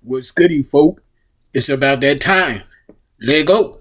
What's goody, folk? It's about that time. Let go.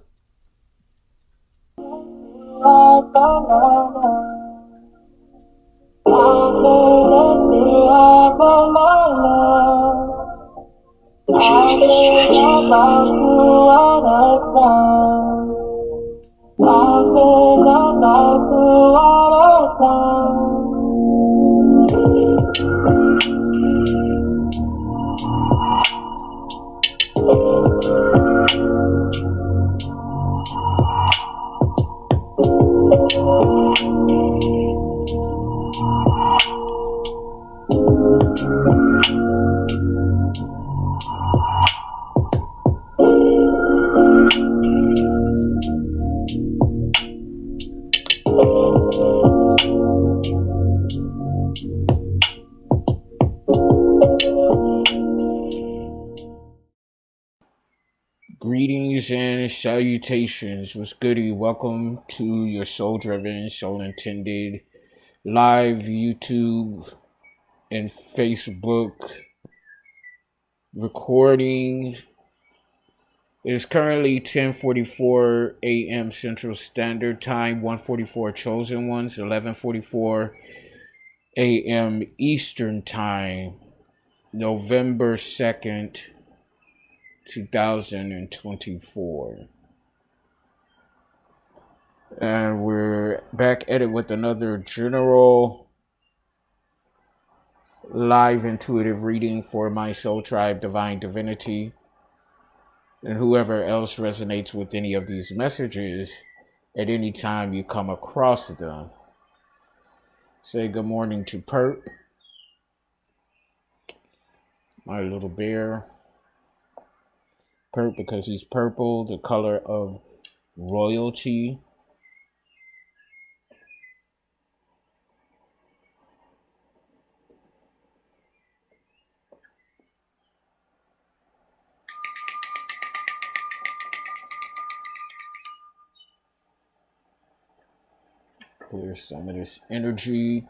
Greetings and salutations. What's goody? Welcome to your soul driven, soul intended live YouTube and Facebook recording. It is currently 10:44 a.m. Central Standard Time, 1:44 Chosen Ones, 11:44 a.m. Eastern Time, November 2nd, 2024. And we're back at it with another general live intuitive reading for my soul tribe, Divine Divinity, and whoever else resonates with any of these messages at any time you come across them. Say good morning to Perp, my little bear. Perp because he's purple, the color of royalty. Clear some of this energy.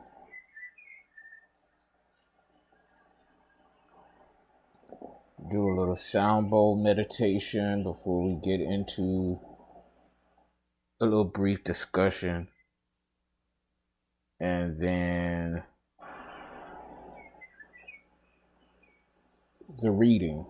Do a little sound bowl meditation before we get into a little brief discussion. And then the reading.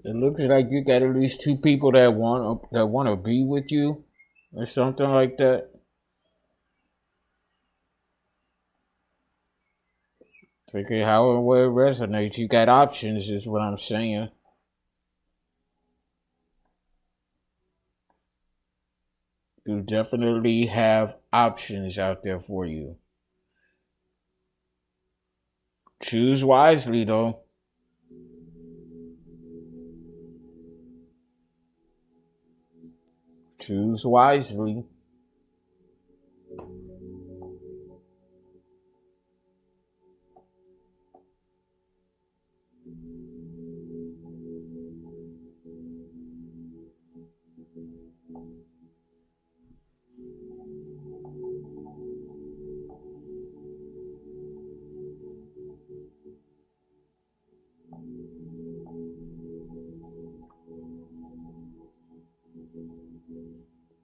It looks like you got at least two people that want to be with you, or something like that. Figure how and where it resonates. You got options, is what I'm saying. You definitely have options out there for you. Choose wisely, though. Choose wisely.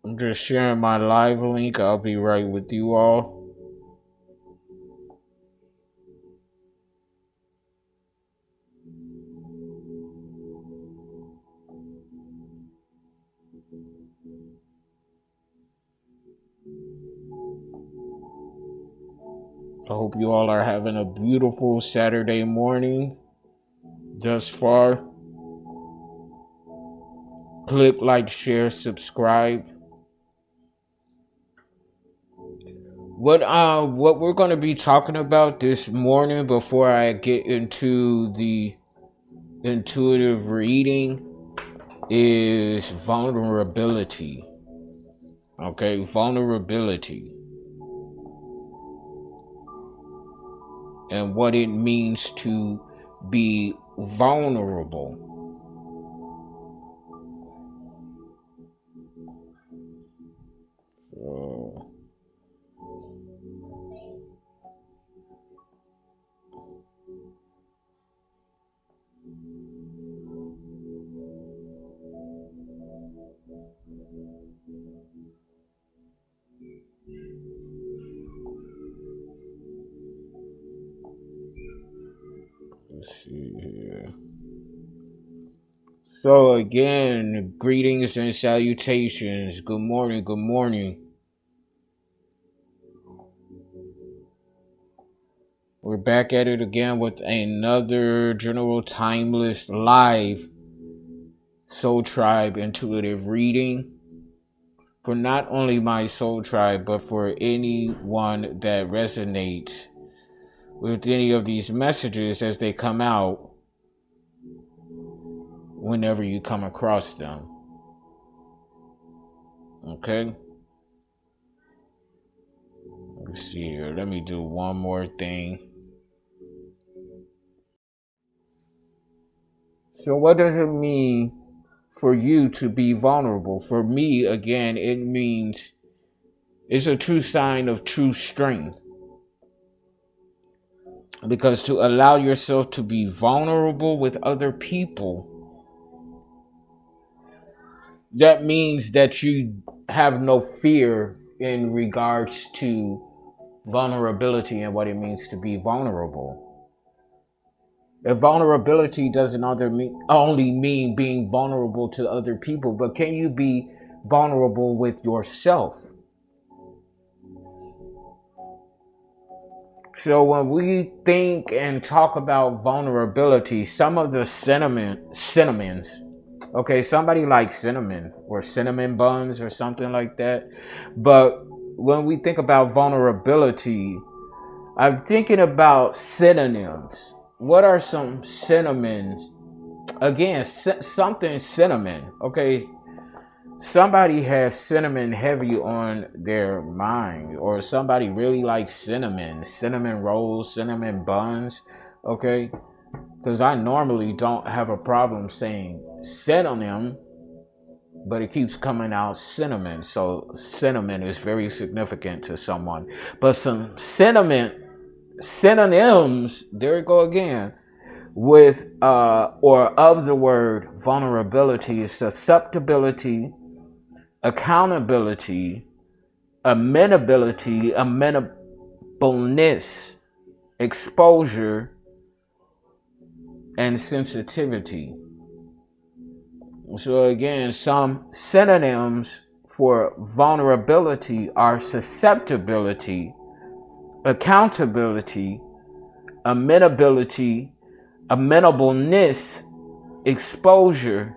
I'm just sharing my live link. I'll be right with you all. I hope you all are having a beautiful Saturday morning thus far. Click, like, share, subscribe. What we're going to be talking about this morning before I get into the intuitive reading is vulnerability. Okay, vulnerability. And what it means to be vulnerable. So, let's see here. So again, greetings and salutations. Good morning, good morning. We're back at it again with another general timeless live Soul Tribe intuitive reading for not only my Soul Tribe, but for anyone that resonates with any of these messages as they come out whenever you come across them. Okay? Let's see here. Let me do one more thing. So what does it mean for you to be vulnerable? For me, again, it means it's a true sign of true strength. Because to allow yourself to be vulnerable with other people, that means that you have no fear in regards to vulnerability and what it means to be vulnerable. If vulnerability doesn't only mean being vulnerable to other people, but can you be vulnerable with yourself? So when we think and talk about vulnerability, some of the cinnamons, okay, somebody likes cinnamon or cinnamon buns or something like that. But when we think about vulnerability, I'm thinking about synonyms. What are some synonyms? Again, something cinnamon, okay? Somebody has cinnamon heavy on their mind, or somebody really likes cinnamon rolls, cinnamon buns, okay? Because I normally don't have a problem saying synonym, but it keeps coming out cinnamon, so cinnamon is very significant to someone. But some synonyms, there we go again, with or of the word vulnerability is susceptibility, accountability, amenableness, exposure, and sensitivity. So again, some synonyms for vulnerability are susceptibility, accountability, amenability, amenableness, exposure,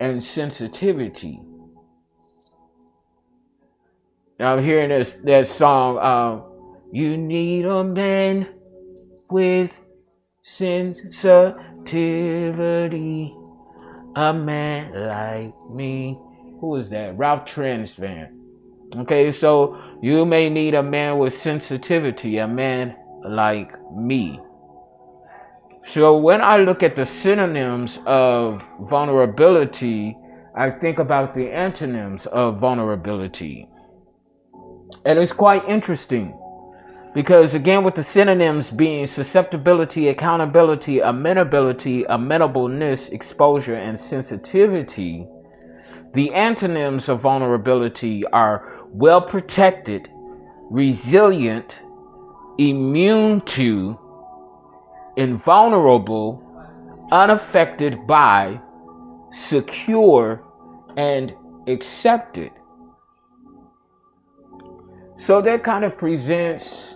and sensitivity. Now I'm hearing that song, you need a man with sensitivity, a man like me. Who is that? Ralph Tresvant. Okay, so you may need a man with sensitivity, a man like me. So when I look at the synonyms of vulnerability, I think about the antonyms of vulnerability. And it's quite interesting because, again, with the synonyms being susceptibility, accountability, amenability, amenableness, exposure, and sensitivity, the antonyms of vulnerability are well protected, resilient, immune to, invulnerable, unaffected by, secure, and accepted. So that kind of presents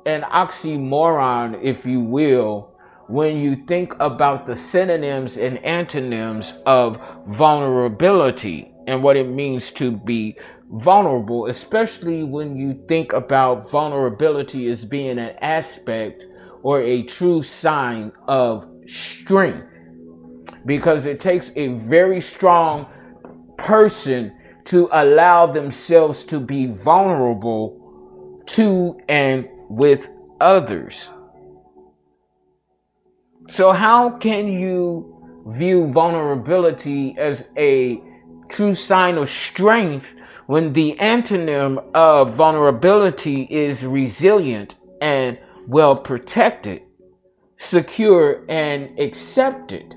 an oxymoron, if you will, when you think about the synonyms and antonyms of vulnerability and what it means to be vulnerable, especially when you think about vulnerability as being an aspect or a true sign of strength, because it takes a very strong person to allow themselves to be vulnerable to and with others. So how can you view vulnerability as a true sign of strength when the antonym of vulnerability is resilient and well protected, secure, and accepted?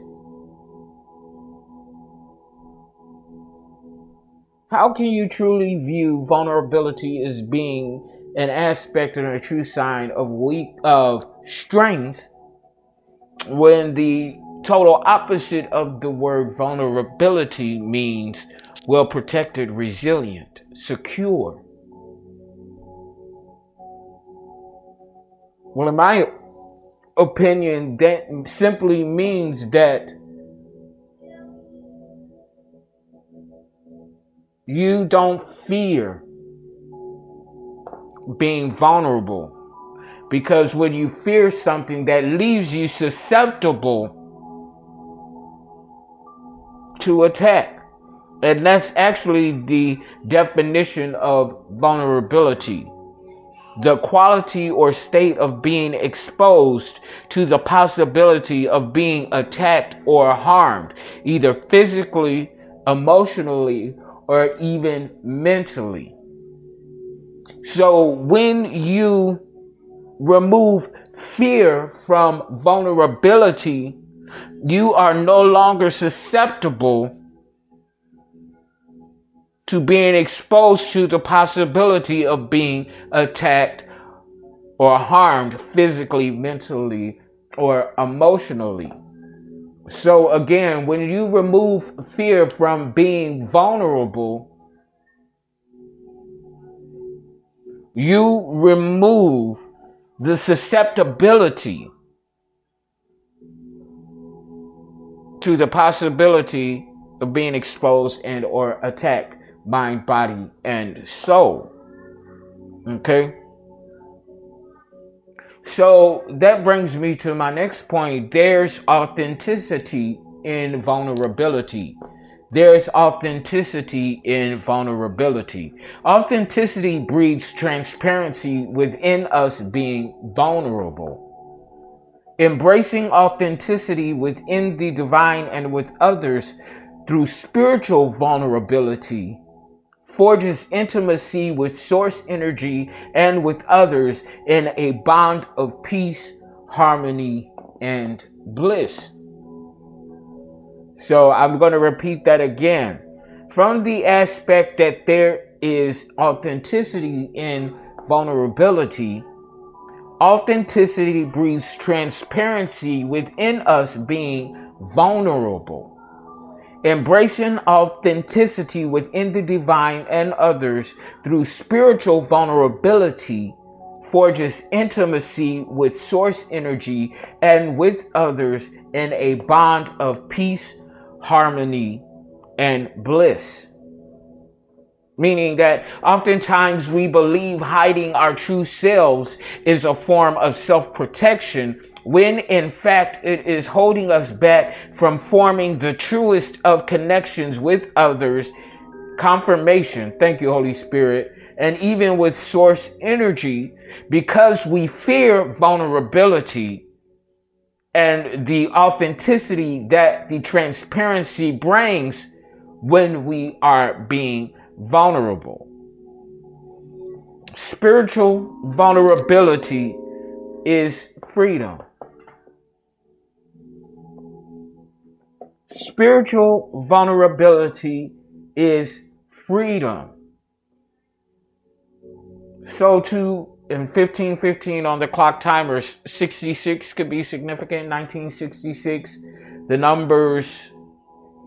How can you truly view vulnerability as being an aspect and a true sign of strength when the total opposite of the word vulnerability means well protected, resilient, secure? Well, in my opinion, that simply means that you don't fear being vulnerable, because when you fear something, that leaves you susceptible to attack. And that's actually the definition of vulnerability: the quality or state of being exposed to the possibility of being attacked or harmed, either physically, emotionally, or even mentally. So when you remove fear from vulnerability, you are no longer susceptible to being exposed to the possibility of being attacked or harmed physically, mentally, or emotionally. So again, when you remove fear from being vulnerable, you remove the susceptibility to the possibility of being exposed and or attacked, mind, body, and soul. Okay? So that brings me to my next point. There's authenticity in vulnerability. There's authenticity in vulnerability. Authenticity breeds transparency within us being vulnerable. Embracing authenticity within the divine and with others through spiritual vulnerability forges intimacy with source energy and with others in a bond of peace, harmony, and bliss. So I'm going to repeat that again. From the aspect that there is authenticity in vulnerability, authenticity breeds transparency within us being vulnerable. Embracing authenticity within the divine and others through spiritual vulnerability forges intimacy with source energy and with others in a bond of peace, harmony, and bliss. Meaning that oftentimes we believe hiding our true selves is a form of self-protection, when in fact it is holding us back from forming the truest of connections with others, confirmation, thank you Holy Spirit, and even with source energy, because we fear vulnerability and the authenticity that the transparency brings when we are being vulnerable. Spiritual vulnerability is freedom. Spiritual vulnerability is freedom. So in 1515 on the clock timer, 66 could be significant. 1966, the numbers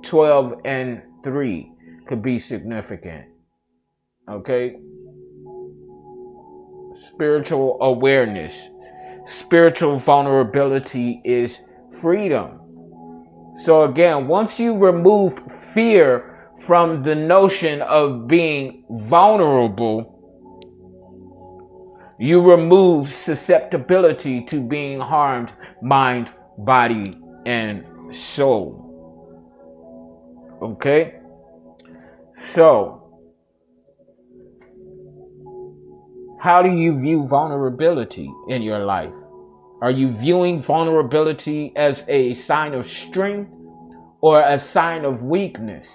12 and 3 could be significant. Okay? Spiritual awareness. Spiritual vulnerability is freedom. So again, once you remove fear from the notion of being vulnerable, you remove susceptibility to being harmed, mind, body, and soul. Okay? So, how do you view vulnerability in your life? Are you viewing vulnerability as a sign of strength or a sign of weakness?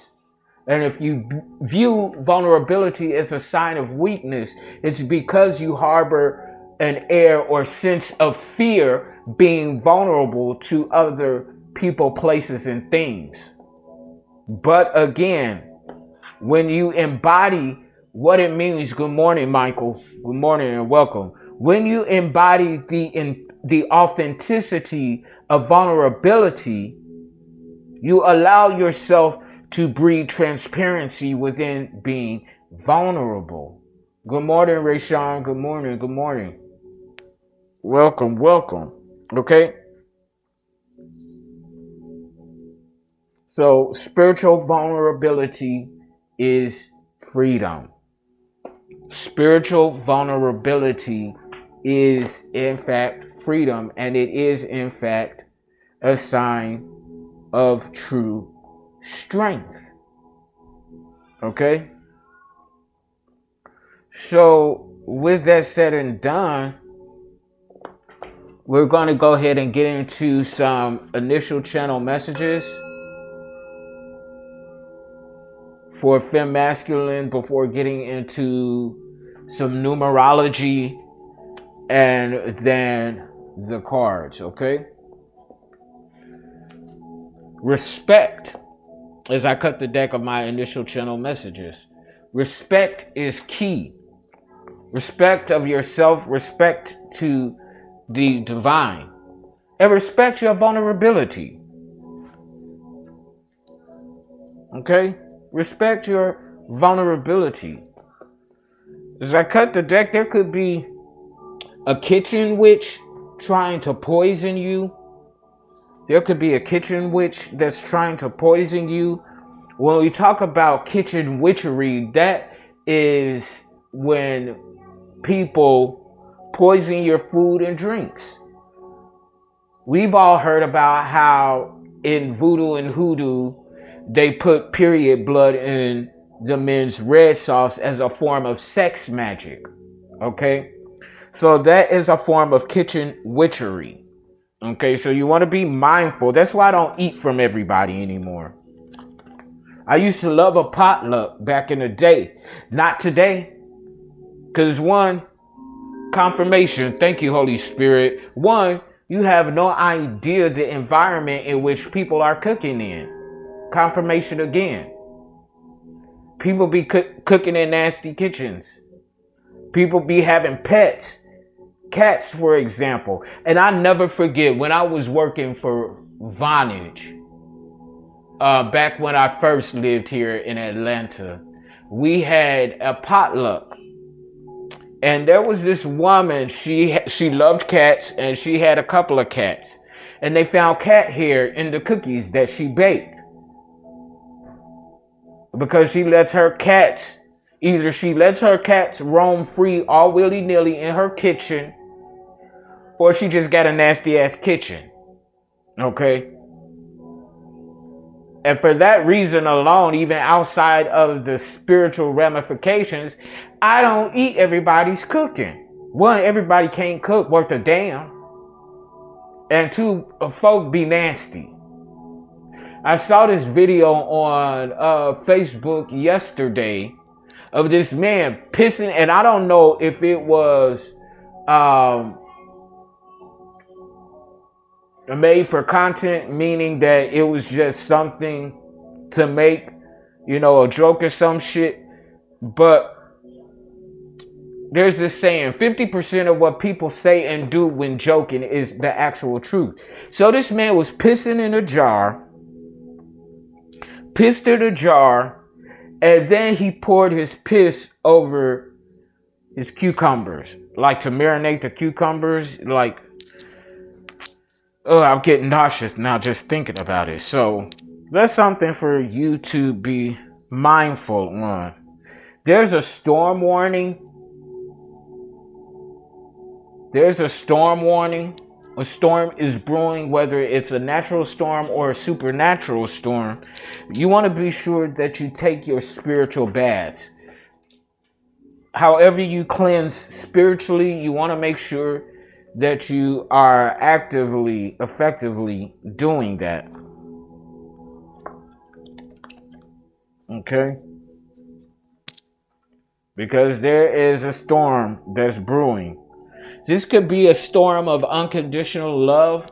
And if you view vulnerability as a sign of weakness, it's because you harbor an air or sense of fear being vulnerable to other people, places, and things. But again, when you embody what it means, good morning, Michael. Good morning and welcome. When you embody the authenticity of vulnerability, you allow yourself to breed transparency within being vulnerable. Good morning, Rayshawn. Good morning. Good morning. Welcome. Welcome. Okay. So spiritual vulnerability is freedom. Spiritual vulnerability is in fact freedom, and it is in fact a sign of true strength. Okay? So with that said and done, we're going to go ahead and get into some initial channel messages for Femme Masculine before getting into some numerology and then the cards, okay? Respect, as I cut the deck of my initial channel messages. Respect is key. Respect of yourself, respect to the divine, and respect your vulnerability. Okay? Respect your vulnerability. As I cut the deck, there could be a kitchen witch trying to poison you. There could be a kitchen witch that's trying to poison you. When we talk about kitchen witchery, that is when people poison your food and drinks. We've all heard about how in voodoo and hoodoo, they put period blood in the men's red sauce as a form of sex magic. Okay? So that is a form of kitchen witchery. Okay, so you want to be mindful. That's why I don't eat from everybody anymore. I used to love a potluck back in the day. Not today. Because one, confirmation. Thank you, Holy Spirit. One, you have no idea the environment in which people are cooking in. Confirmation again. People be cooking in nasty kitchens. People be having pets. Cats, for example. And I never forget when I was working for Vonage. back when I first lived here in Atlanta, we had a potluck. And there was this woman, she loved cats, and she had a couple of cats. And they found cat hair in the cookies that she baked. Because she lets her cats, either she lets her cats roam free all willy-nilly in her kitchen, or she just got a nasty ass kitchen. Okay? And for that reason alone, even outside of the spiritual ramifications, I don't eat everybody's cooking. One, everybody can't cook worth a damn. And two, folk be nasty. I saw this video on Facebook yesterday of this man pissing, and I don't know if it was made for content, meaning that it was just something to make, a joke or some shit. But there's this saying, 50% of what people say and do when joking is the actual truth. So this man was pissing in a jar, pissed in a jar, and then he poured his piss over his cucumbers, like to marinate the cucumbers. Like, oh, I'm getting nauseous now just thinking about it. So that's something for you to be mindful on. There's a storm warning. There's a storm warning. A storm is brewing, whether it's a natural storm or a supernatural storm. You want to be sure that you take your spiritual baths. However you cleanse spiritually, you want to make sure that you are actively, effectively doing that. Okay? Because there is a storm that's brewing. This could be a storm of unconditional love,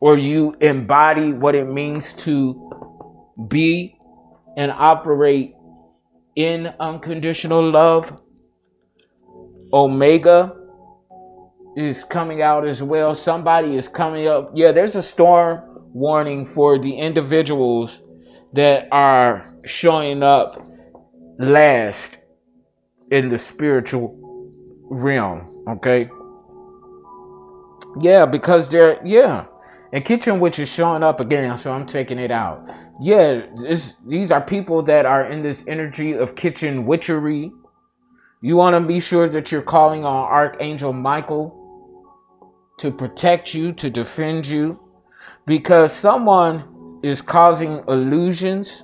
or you embody what it means to be and operate in unconditional love. Omega is coming out as well. Somebody is coming up. Yeah, there's a storm warning for the individuals that are showing up last in the spiritual realm. Okay? Yeah, because and Kitchen Witch is showing up again, so I'm taking it out. Yeah, these are people that are in this energy of kitchen witchery. You want to be sure that you're calling on Archangel Michael to protect you, to defend you, because someone is causing illusions.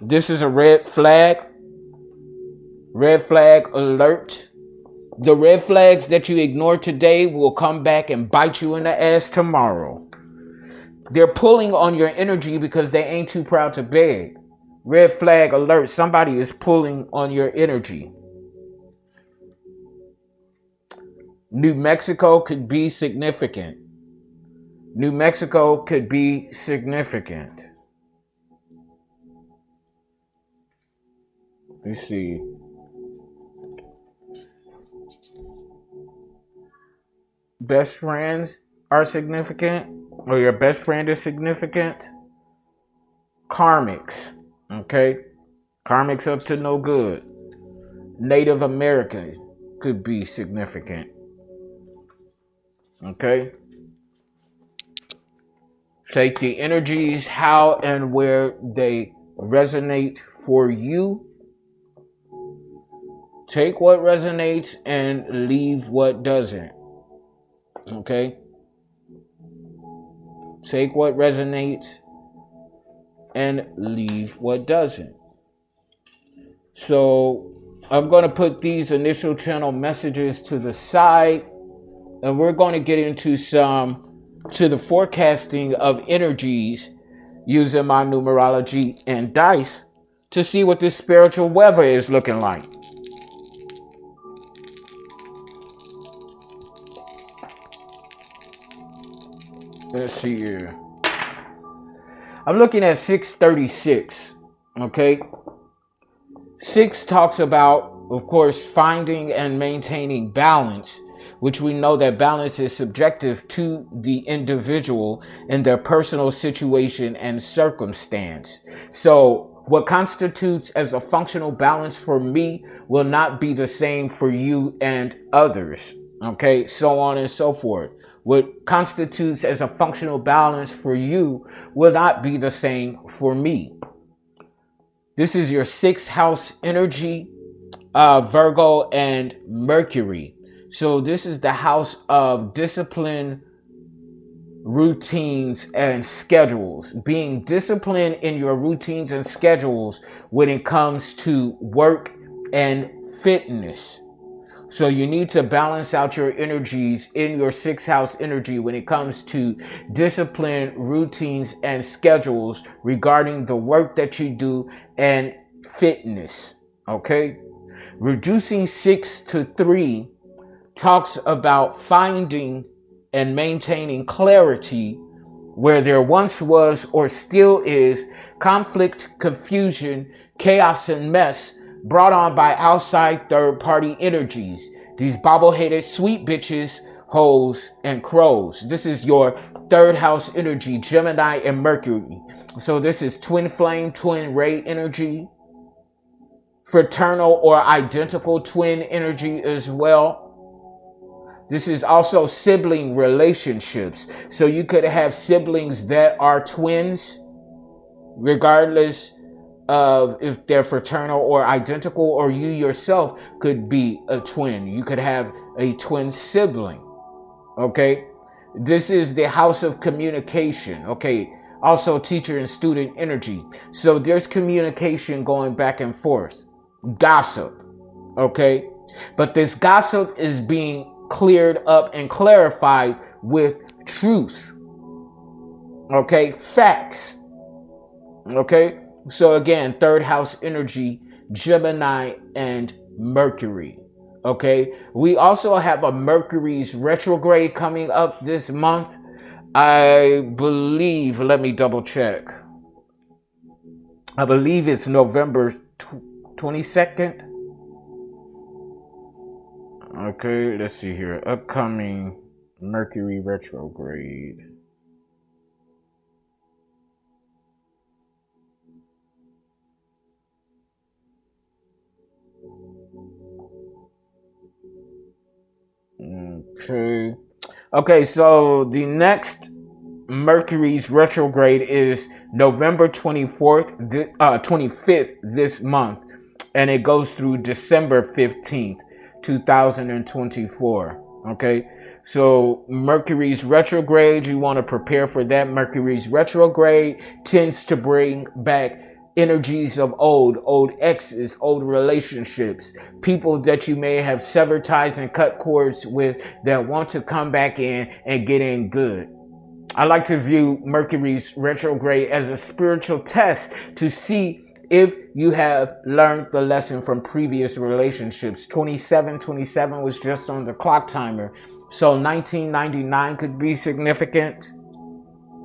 This is a red flag. Red flag alert. The red flags that you ignore today will come back and bite you in the ass tomorrow. They're pulling on your energy because they ain't too proud to beg. Red flag alert. Somebody is pulling on your energy. New Mexico could be significant. New Mexico could be significant. Let's see. Best friends are significant, or your best friend is significant. Karmics, okay? Karmics up to no good. Native American could be significant, okay? Take the energies, how and where they resonate for you. Take what resonates and leave what doesn't. Okay? Take what resonates and leave what doesn't. So I'm going to put these initial channel messages to the side, and we're going to get into the forecasting of energies using my numerology and dice to see what this spiritual weather is looking like. Let's see here. I'm looking at 636. Okay. 6 talks about, of course, finding and maintaining balance which we know that balance is subjective to the individual in their personal situation and circumstance. So what constitutes as a functional balance for me will not be the same for you and others. Okay, so on and so forth. What constitutes as a functional balance for you will not be the same for me. This is your sixth house energy, Virgo and Mercury. So this is the house of discipline, routines, and schedules. Being disciplined in your routines and schedules when it comes to work and fitness. So you need to balance out your energies in your sixth house energy when it comes to discipline, routines, and schedules regarding the work that you do and fitness. Okay? Reducing 6 to 3 talks about finding and maintaining clarity where there once was or still is conflict, confusion, chaos, and mess brought on by outside third-party energies. These bobble-headed sweet bitches, hoes, and crows. This is your third house energy, Gemini and Mercury. So this is twin flame, twin ray energy, fraternal or identical twin energy as well. This is also sibling relationships. So you could have siblings that are twins, regardless of if they're fraternal or identical, or you yourself could be a twin. You could have a twin sibling. Okay. This is the house of communication. Okay. Also teacher and student energy. So there's communication going back and forth. Gossip. Okay. But this gossip is being cleared up and clarified with truth. Okay. Facts. Okay. So again, third house energy, Gemini and Mercury. Okay. We also have a Mercury's retrograde coming up this month. I believe, let me double check. I believe it's November 22nd. Okay, let's see here. Upcoming Mercury retrograde. Okay, so the next Mercury's retrograde is November 25th this month, and it goes through December 15th, 2024. Okay, so Mercury's retrograde, you want to prepare for that. Mercury's retrograde tends to bring back energies of old exes, old relationships, people that you may have severed ties and cut cords with that want to come back in and get in good. I like to view Mercury's retrograde as a spiritual test to see if you have learned the lesson from previous relationships. 27 was just on the clock timer. So 1999 could be significant.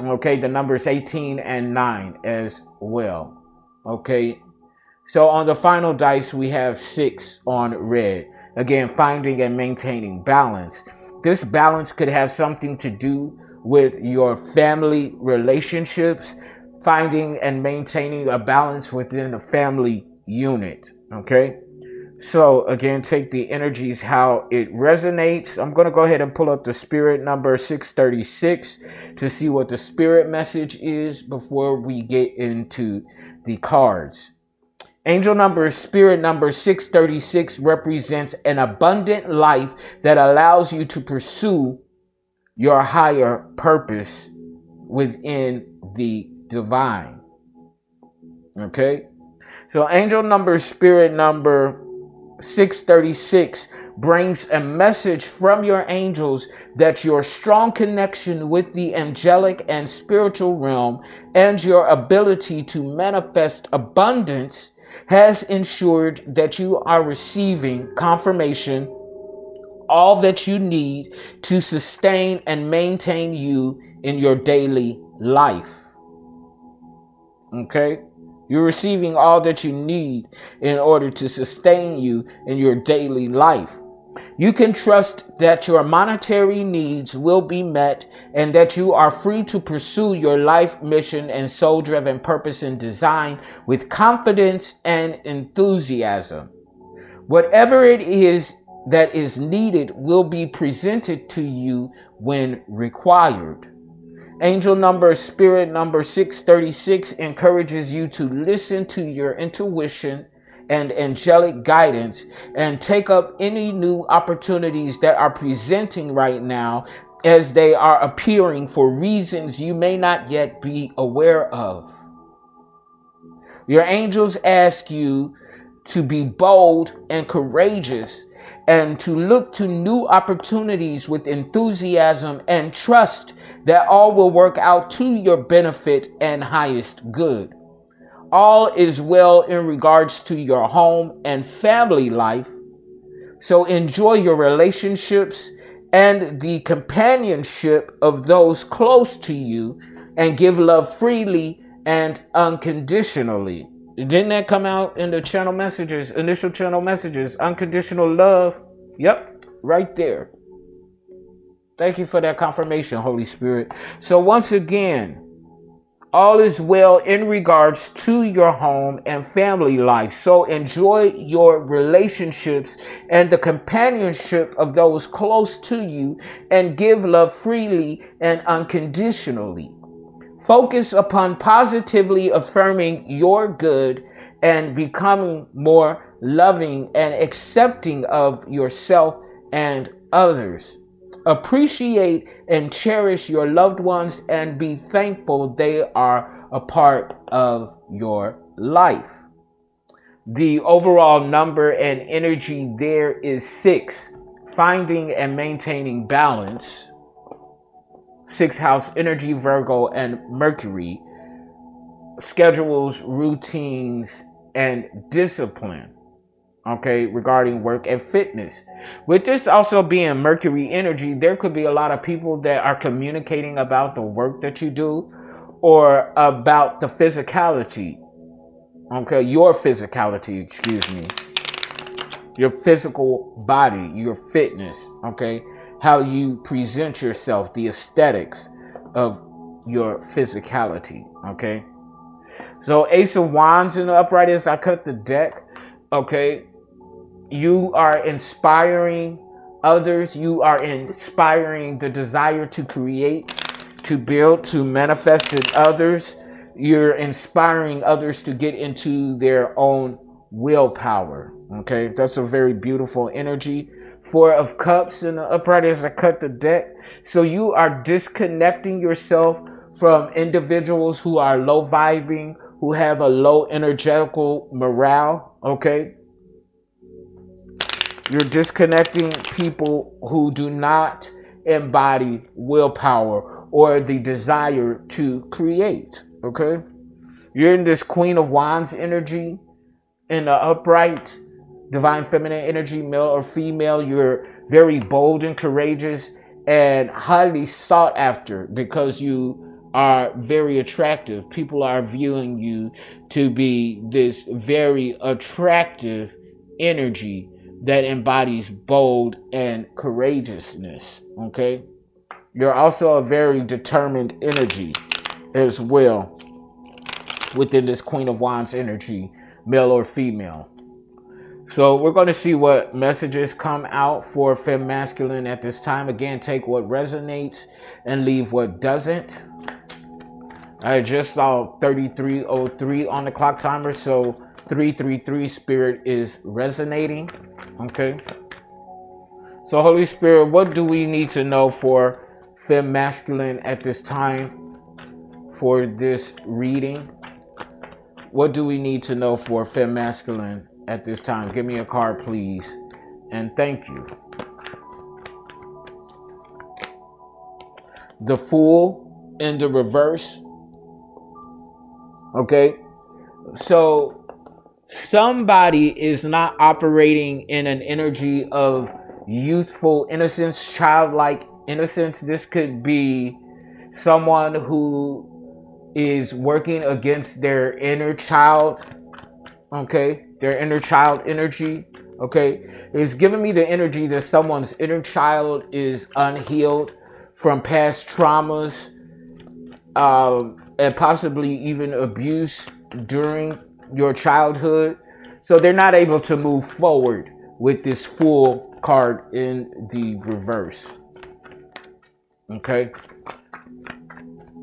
Okay, the numbers 18 and 9 as well. Okay, so on the final dice, we have 6 on red. Again, finding and maintaining balance. This balance could have something to do with your family relationships, finding and maintaining a balance within a family unit. Okay, so again, take the energies how it resonates. I'm going to go ahead and pull up the spirit number 636 to see what the spirit message is before we get into the cards. Angel number, spirit number 636 represents an abundant life that allows you to pursue your higher purpose within the divine. Okay? So angel number, spirit number 636 brings a message from your angels that your strong connection with the angelic and spiritual realm and your ability to manifest abundance has ensured that you are receiving confirmation, all that you need to sustain and maintain you in your daily life. Okay? You're receiving all that you need in order to sustain you in your daily life. You can trust that your monetary needs will be met and that you are free to pursue your life mission and soul-driven purpose and design with confidence and enthusiasm. Whatever it is that is needed will be presented to you when required. Angel number, spirit number 636 encourages you to listen to your intuition and angelic guidance and take up any new opportunities that are presenting right now as they are appearing for reasons you may not yet be aware of. Your angels ask you to be bold and courageous and to look to new opportunities with enthusiasm and trust that all will work out to your benefit and highest good. All is well in regards to your home and family life, so enjoy your relationships and the companionship of those close to you and give love freely and unconditionally. Didn't that come out in the channel messages, initial channel messages? Unconditional love. Yep, right there. Thank you for that confirmation, Holy Spirit. So once again, all is well in regards to your home and family life. So enjoy your relationships and the companionship of those close to you and give love freely and unconditionally. Focus upon positively affirming your good and becoming more loving and accepting of yourself and others. Appreciate and cherish your loved ones and be thankful they are a part of your life. The overall number and energy there is 6. Finding and maintaining balance. 6th house energy, Virgo and Mercury. Schedules, routines, and discipline. Okay, regarding work and fitness. With this also being Mercury energy, there could be a lot of people that are communicating about the work that you do or about the physicality. Okay, your physicality, excuse me. Your physical body, your fitness, okay? How you present yourself, the aesthetics of your physicality, okay? So Ace of Wands in the upright as I cut the deck, okay? You are inspiring others. You are inspiring the desire to create, to build, to manifest in others. You're inspiring others to get into their own willpower. Okay, that's a very beautiful energy. 4 of Cups in the upright as I cut the deck. So you are disconnecting yourself from individuals who are low vibing, who have a low energetical morale. Okay. You're disconnecting people who do not embody willpower or the desire to create, okay? You're in this Queen of Wands energy, in the upright, divine feminine energy, male or female. You're very bold and courageous and highly sought after because you are very attractive. People are viewing you to be this very attractive energy that embodies bold and courageousness, okay? You're also a very determined energy as well within this Queen of Wands energy, male or female. So we're going to see what messages come out for Fem Masculine at this time. Again, take what resonates and leave what doesn't. I just saw 3303 on the clock timer, so 333 Spirit is resonating. Okay. So Holy Spirit, what do we need to know for Fem Masculine at this time for this reading? What do we need to know for Fem Masculine at this time? Give me a card, please. And thank you. The Fool in the reverse. Okay. So somebody is not operating in an energy of youthful innocence, childlike innocence. This could be someone who is working against their inner child, okay? Their inner child energy, Okay, it's giving me the energy that someone's inner child is unhealed from past traumas, and possibly even abuse during your childhood. So they're not able to move forward with this full card in the reverse. Okay,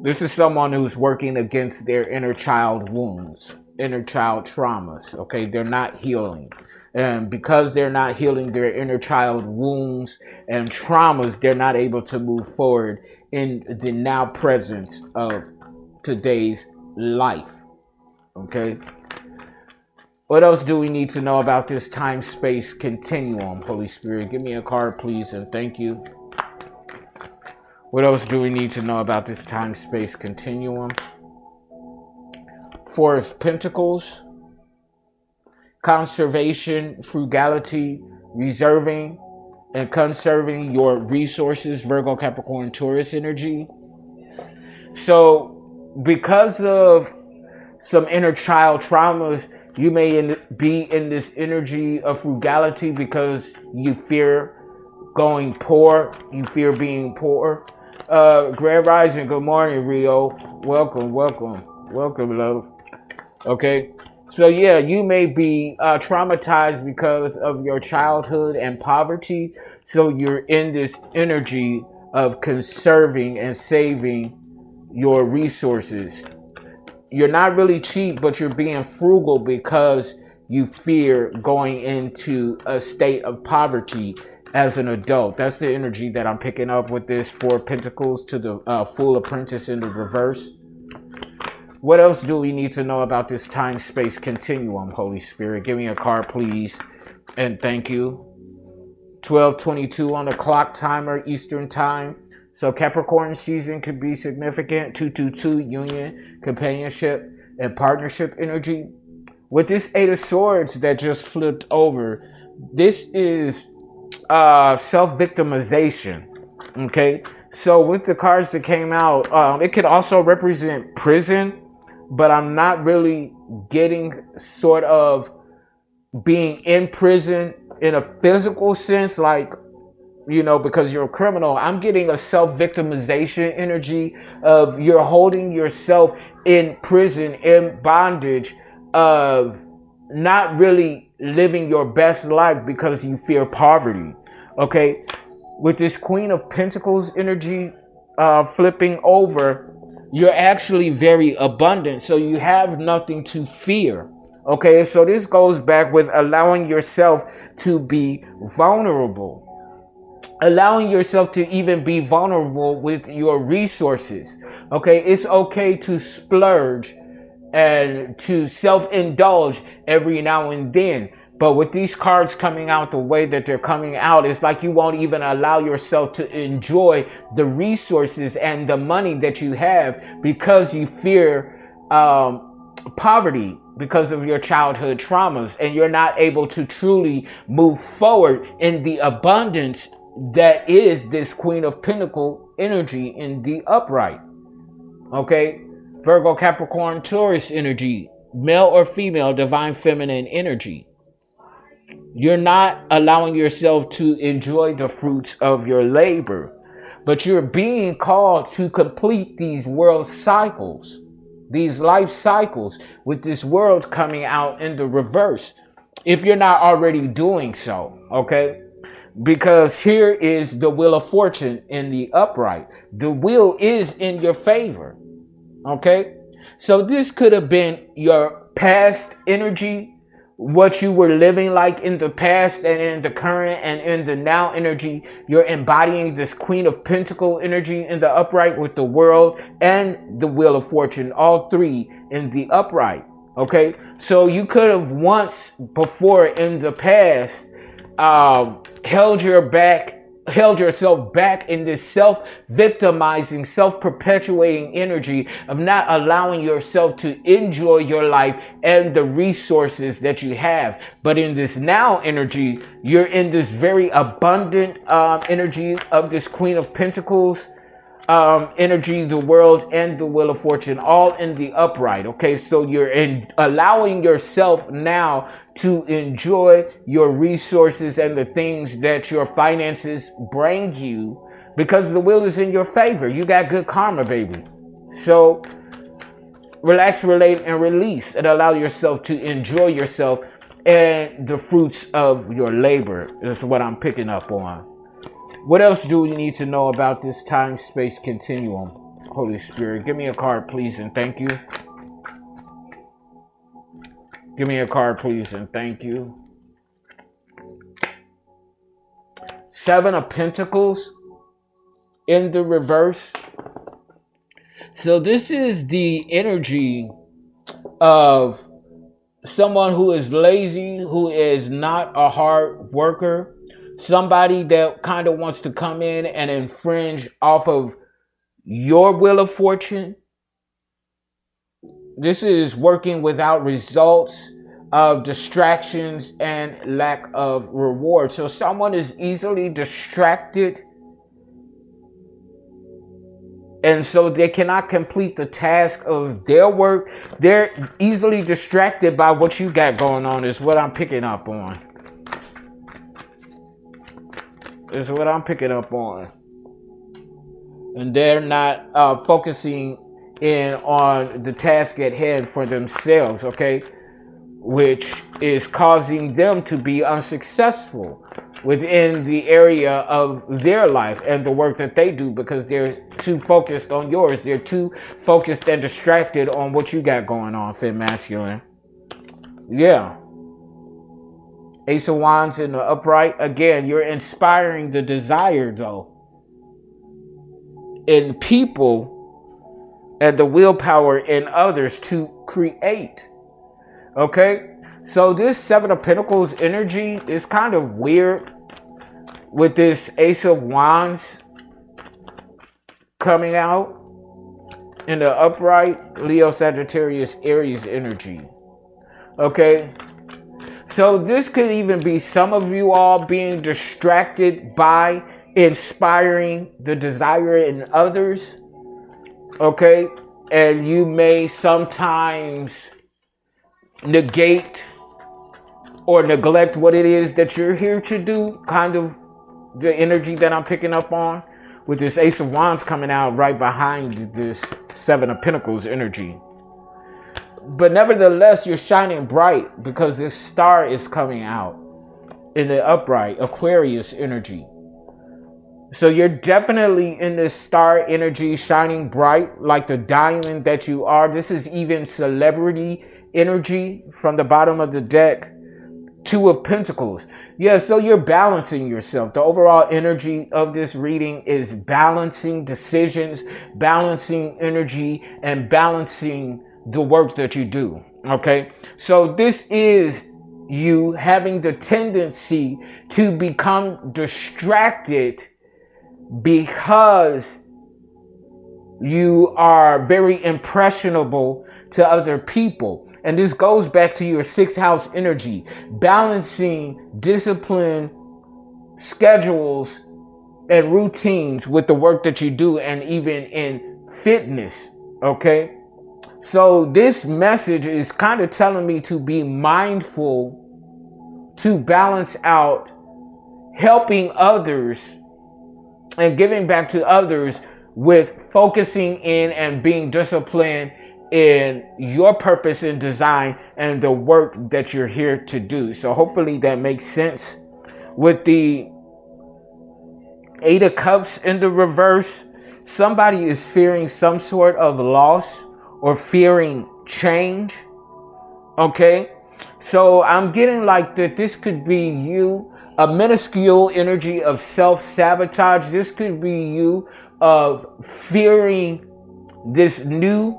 this is someone who's working against their inner child wounds, inner child traumas. Okay, they're not healing. And because they're not healing their inner child wounds and traumas, they're not able to move forward in the now presence of today's life. Okay. What else do we need to know about this time-space continuum, Holy Spirit? Give me a card, please, and thank you. What else do we need to know about this time-space continuum? Four of Pentacles, conservation, frugality, reserving, and conserving your resources, Virgo, Capricorn, Taurus energy. So, because of some inner child traumas, you may be in this energy of frugality because you fear going poor. You fear being poor. Grand Rising, good morning, Rio. Welcome, love. Okay. So yeah, you may be traumatized because of your childhood and poverty. So you're in this energy of conserving and saving your resources. You're not really cheap, but you're being frugal because you fear going into a state of poverty as an adult. That's the energy that I'm picking up with this Four of Pentacles to the Fool Apprentice in the reverse. What else do we need to know about this time-space continuum, Holy Spirit? Give me a card, please, and thank you. 12:22 on the clock timer, Eastern Time. So Capricorn season could be significant. 222, union, companionship, and partnership energy. With this Eight of Swords that just flipped over, this is self-victimization. Okay, so with the cards that came out, it could also represent prison, but I'm not really getting sort of being in prison in a physical sense, like, you know, because you're a criminal. I'm getting a self-victimization energy of you're holding yourself in prison, in bondage, of not really living your best life because you fear poverty. Okay, with this Queen of Pentacles energy flipping over, you're actually very abundant, so you have nothing to fear. Okay, so this goes back with allowing yourself to be vulnerable. Allowing yourself to even be vulnerable with your resources. Okay, it's okay to splurge and to self-indulge every now and then. But with these cards coming out the way that they're coming out, it's like you won't even allow yourself to enjoy the resources and the money that you have because you fear poverty because of your childhood traumas, and you're not able to truly move forward in the abundance that is this Queen of Pentacle energy in the upright. Okay, Virgo, Capricorn, Taurus energy, male or female, divine feminine energy. You're not allowing yourself to enjoy the fruits of your labor, but you're being called to complete these world cycles, these life cycles, with this world coming out in the reverse, if you're not already doing so. Okay, because here is the Wheel of Fortune in the upright. The wheel is in your favor. Okay, so this could have been your past energy, what you were living like in the past and in the current and in the now energy. You're embodying this Queen of Pentacle energy in the upright with the World and the Wheel of Fortune, all three in the upright. Okay, so you could have once before in the past held yourself back in this self-victimizing, self-perpetuating energy of not allowing yourself to enjoy your life and the resources that you have. But in this now energy, you're in this very abundant energy of this Queen of Pentacles. energy, the world, and the wheel of fortune, all in the upright. Okay, so you're allowing yourself now to enjoy your resources and the things that your finances bring you because the wheel is in your favor. You got good karma, baby. So relax, relate, and release, and allow yourself to enjoy yourself and the fruits of your labor is what I'm picking up on. What else do we need to know about this time-space continuum? Holy Spirit, give me a card, please, and thank you. Give me a card, please, and thank you. Seven of Pentacles in the reverse. So this is the energy of someone who is lazy, who is not a hard worker, somebody that kind of wants to come in and infringe off of your wheel of fortune. This is working without results, of distractions and lack of reward. So someone is easily distracted, and so they cannot complete the task of their work. They're easily distracted by what you got going on is what I'm picking up on. Is what I'm picking up on. And they're not focusing in on the task at hand for themselves, okay? Which is causing them to be unsuccessful within the area of their life and the work that they do because they're too focused on yours. They're too focused and distracted on what you got going on, Fifth Masculine. Yeah. Ace of Wands in the upright. Again, you're inspiring the desire, though, in people and the willpower in others to create. Okay? So this Seven of Pentacles energy is kind of weird with this Ace of Wands coming out in the upright. Leo, Sagittarius, Aries energy. Okay? So this could even be some of you all being distracted by inspiring the desire in others. Okay? And you may sometimes negate or neglect what it is that you're here to do. Kind of the energy that I'm picking up on with this Ace of Wands coming out right behind this Seven of Pentacles energy. But nevertheless, you're shining bright because this star is coming out in the upright, Aquarius energy. So you're definitely in this star energy, shining bright like the diamond that you are. This is even celebrity energy from the bottom of the deck. Two of Pentacles. Yeah, so you're balancing yourself. The overall energy of this reading is balancing decisions, balancing energy, and balancing the work that you do. Okay? So this is you having the tendency to become distracted because you are very impressionable to other people. And this goes back to your sixth house energy, balancing discipline, schedules, and routines with the work that you do, and even in fitness. Okay? So this message is kind of telling me to be mindful, to balance out helping others and giving back to others with focusing in and being disciplined in your purpose and design and the work that you're here to do. So hopefully that makes sense. With the Eight of Cups in the reverse, somebody is fearing some sort of loss or fearing change. Okay? So I'm getting like that this could be you, a minuscule energy of self-sabotage. This could be you of fearing this new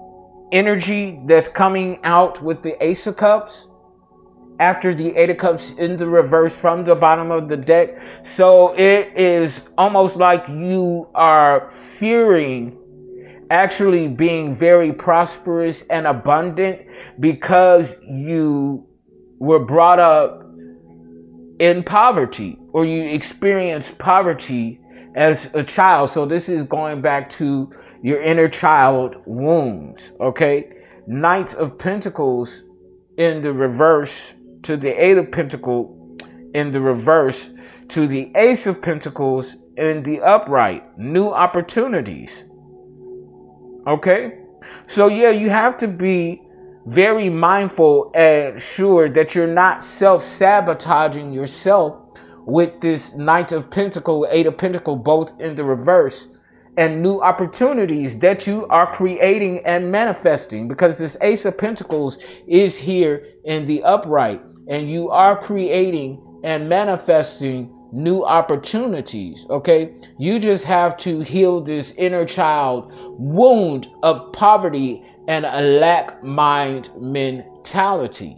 energy that's coming out with the Ace of Cups after the Eight of Cups in the reverse from the bottom of the deck. So it is almost like you are fearing actually being very prosperous and abundant because you were brought up in poverty or you experienced poverty as a child. So this is going back to your inner child wounds, okay? Knight of Pentacles in the reverse to the Eight of Pentacles in the reverse to the Ace of Pentacles in the upright. New opportunities, okay? So yeah, you have to be very mindful and sure that you're not self-sabotaging yourself with this Knight of Pentacles, Eight of Pentacles, both in the reverse, and new opportunities that you are creating and manifesting, because this Ace of Pentacles is here in the upright, and you are creating and manifesting new opportunities, okay? You just have to heal this inner child wound of poverty and a lack mind mentality,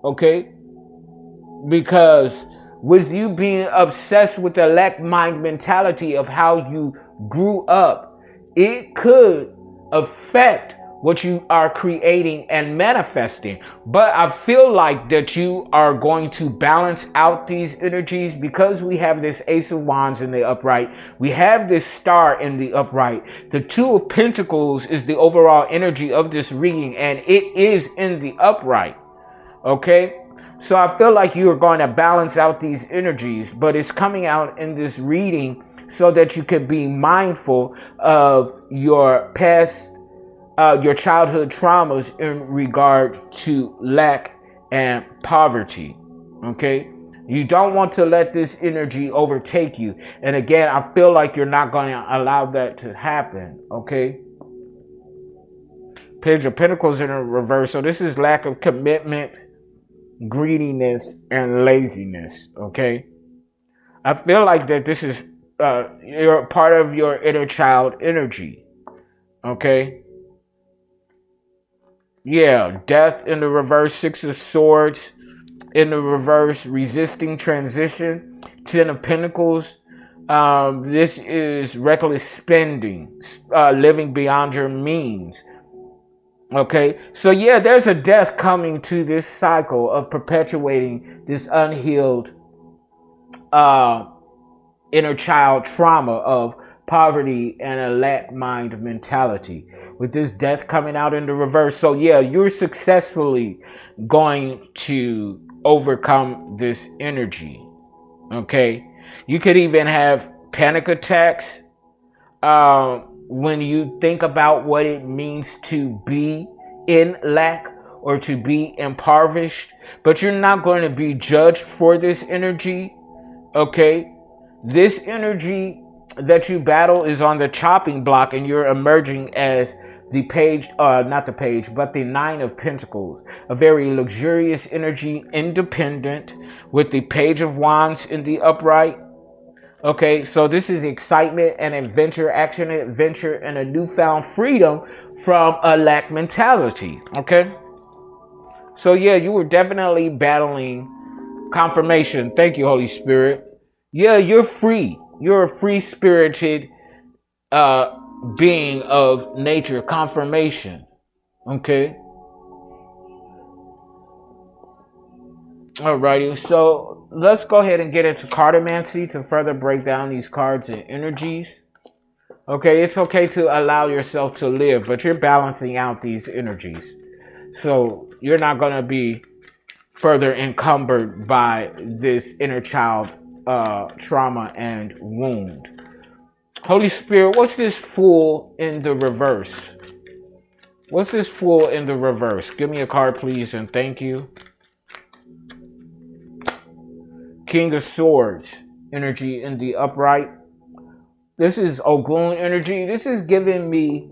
okay? Because with you being obsessed with the lack mind mentality of how you grew up, it could affect what you are creating and manifesting. But I feel like that you are going to balance out these energies, because we have this Ace of Wands in the upright. We have this Star in the upright. The Two of Pentacles is the overall energy of this reading, and it is in the upright. Okay? So I feel like you are going to balance out these energies, but it's coming out in this reading so that you can be mindful of your past, your childhood traumas in regard to lack and poverty. Okay? You don't want to let this energy overtake you. And again, I feel like you're not going to allow that to happen. Okay? Page of Pentacles in a reverse. So this is lack of commitment, greediness, and laziness. Okay? I feel like that this is you're part of your inner child energy. Okay? Yeah, death in the reverse, Six of Swords in the reverse, resisting transition, Ten of Pentacles. This is reckless spending, living beyond your means. Okay, so yeah, there's a death coming to this cycle of perpetuating this unhealed inner child trauma of poverty and a lack mind mentality, with this death coming out in the reverse. So yeah, you're successfully going to overcome this energy. Okay, you could even have panic attacks when you think about what it means to be in lack or to be impoverished, but you're not going to be judged for this energy. Okay, this energy that you battle is on the chopping block, and you're emerging as the page, not the page, but the Nine of Pentacles, a very luxurious energy, independent, with the Page of Wands in the upright. Okay, so this is excitement and adventure, action and adventure, and a newfound freedom from a lack mentality. Okay, so yeah, you were definitely battling confirmation. Thank you, Holy Spirit. Yeah, you're free. You're a free-spirited being of nature, confirmation. Okay. Alrighty, so let's go ahead and get into cartomancy to further break down these cards and energies. Okay, it's okay to allow yourself to live, but you're balancing out these energies. So you're not going to be further encumbered by this inner child trauma and wound. Holy Spirit, what's this Fool in the reverse? What's this Fool in the reverse? Give me a card, please, and thank you. King of Swords energy in the upright. This is Ogun energy. This is giving me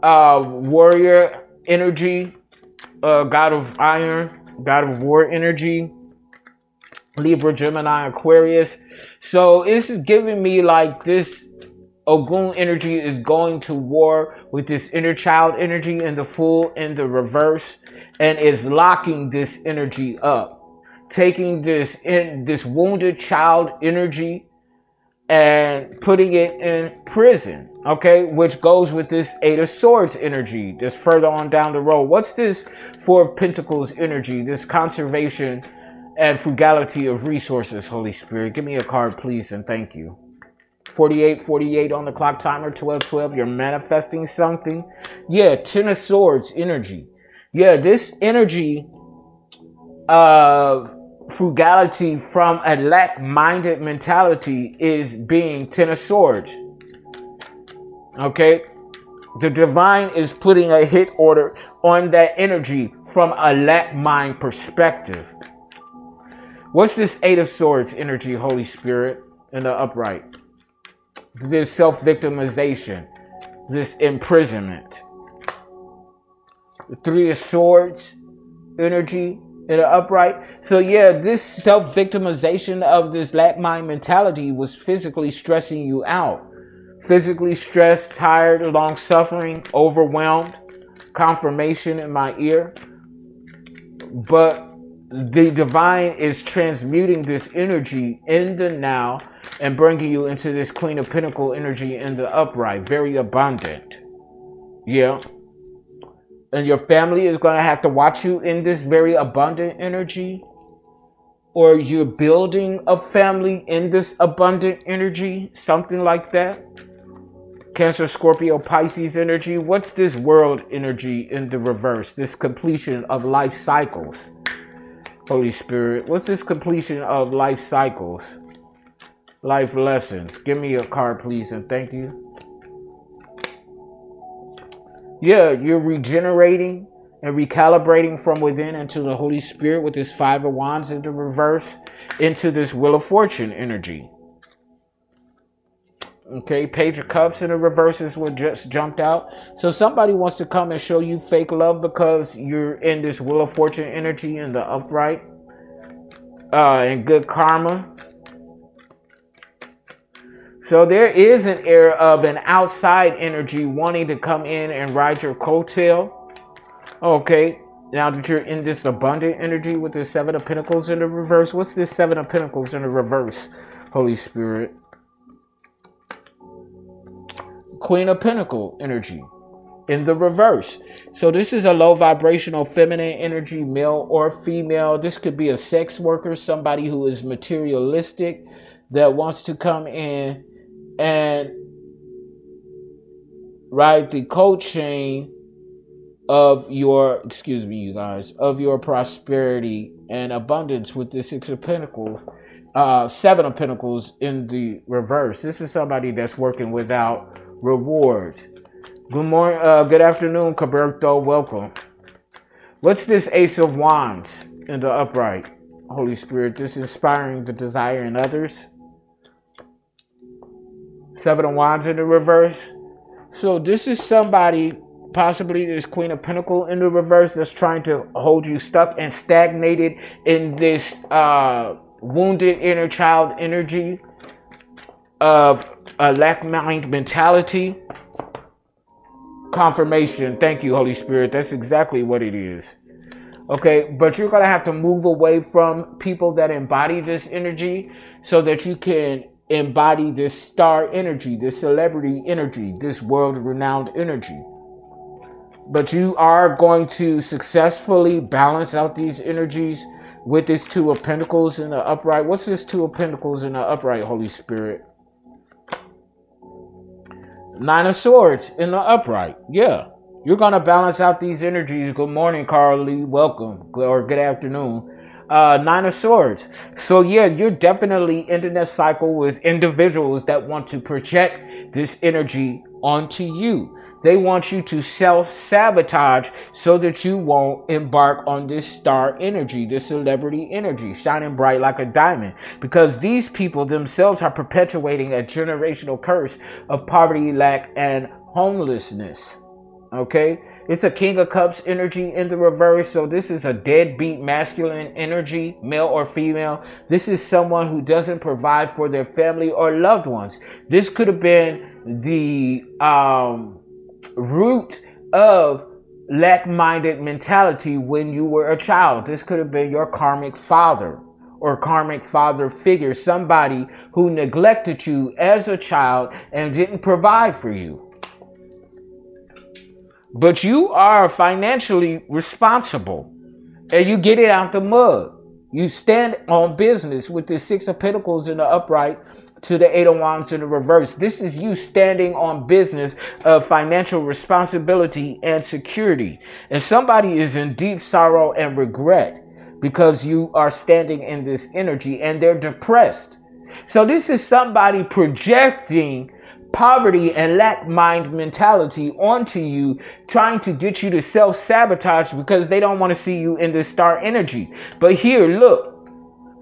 warrior energy, god of iron, god of war energy, Libra, Gemini, Aquarius. So this is giving me like this Ogun energy is going to war with this inner child energy and the Fool in the reverse, and is locking this energy up, taking this wounded child energy and putting it in prison. Okay, which goes with this Eight of Swords energy that's further on down the road. What's this Four of Pentacles energy? This conservation and frugality of resources, Holy Spirit. Give me a card, please, and thank you. 48 on the clock timer, 12. You're manifesting something. Yeah, Ten of Swords energy. Yeah, this energy of frugality from a lack-minded mentality is being Ten of Swords. Okay? The divine is putting a hit order on that energy from a lack-mind perspective. What's this Eight of Swords energy, Holy Spirit, in the upright? This self-victimization, this imprisonment. The Three of Swords energy in the upright. So yeah, this self-victimization of this lack-mind mentality was physically stressing you out. Physically stressed, tired, long-suffering, overwhelmed. Confirmation in my ear. But the divine is transmuting this energy in the now and bringing you into this Queen of Pentacles energy in the upright. Very abundant. Yeah. And your family is going to have to watch you in this very abundant energy. Or you're building a family in this abundant energy. Something like that. Cancer, Scorpio, Pisces energy. What's this world energy in the reverse? This completion of life cycles. Holy Spirit. What's this completion of life cycles? Life lessons. Give me a card, please, and thank you. Yeah, you're regenerating and recalibrating from within into the Holy Spirit with this Five of Wands in the reverse into this Wheel of Fortune energy. Okay, Page of Cups in the reverse is what just jumped out. So somebody wants to come and show you fake love because you're in this Wheel of Fortune energy in the upright. And good karma. So there is an air of an outside energy wanting to come in and ride your coattail. Okay, now that you're in this abundant energy with the Seven of Pentacles in the reverse. What's this Seven of Pentacles in the reverse, Holy Spirit? Queen of Pentacles energy in the reverse. So this is a low vibrational feminine energy, male or female. This could be a sex worker, somebody who is materialistic that wants to come in and ride the coat chain of your, of your prosperity and abundance with the Six of Pentacles, Seven of Pentacles in the reverse. This is somebody that's working without rewards. Good morning, good afternoon, Caberto. Welcome. What's this Ace of Wands in the upright, Holy Spirit? This inspiring the desire in others. Seven of Wands in the reverse. So this is somebody, possibly this Queen of Pentacles in the reverse, that's trying to hold you stuck and stagnated in this wounded inner child energy of a lack-mind mentality. Confirmation. Thank you, Holy Spirit. That's exactly what it is. Okay, but you're going to have to move away from people that embody this energy so that you can embody this star energy, this celebrity energy, this world-renowned energy. But you are going to successfully balance out these energies with this Two of Pentacles in the upright. What's this Two of Pentacles in the upright, Holy Spirit? Nine of Swords in the upright. Yeah. You're going to balance out these energies. Good morning, Carl Lee. Welcome. Or good afternoon. Nine of Swords. So yeah, you're definitely ending that cycle with individuals that want to project this energy onto you. They want you to self-sabotage so that you won't embark on this star energy, this celebrity energy, shining bright like a diamond. Because these people themselves are perpetuating a generational curse of poverty, lack, and homelessness. Okay? It's a King of Cups energy in the reverse. So this is a deadbeat masculine energy, male or female. This is someone who doesn't provide for their family or loved ones. This could have been the root of lack-minded mentality when you were a child. This could have been your karmic father or karmic father figure, somebody who neglected you as a child and didn't provide for you. But you are financially responsible and you get it out the mud. You stand on business with the Six of Pentacles in the upright to the Eight of Wands in the reverse. This is you standing on business of financial responsibility and security. And somebody is in deep sorrow and regret because you are standing in this energy and they're depressed. So this is somebody projecting poverty and lack mind mentality onto you, trying to get you to self-sabotage because they don't want to see you in this star energy. But here, look,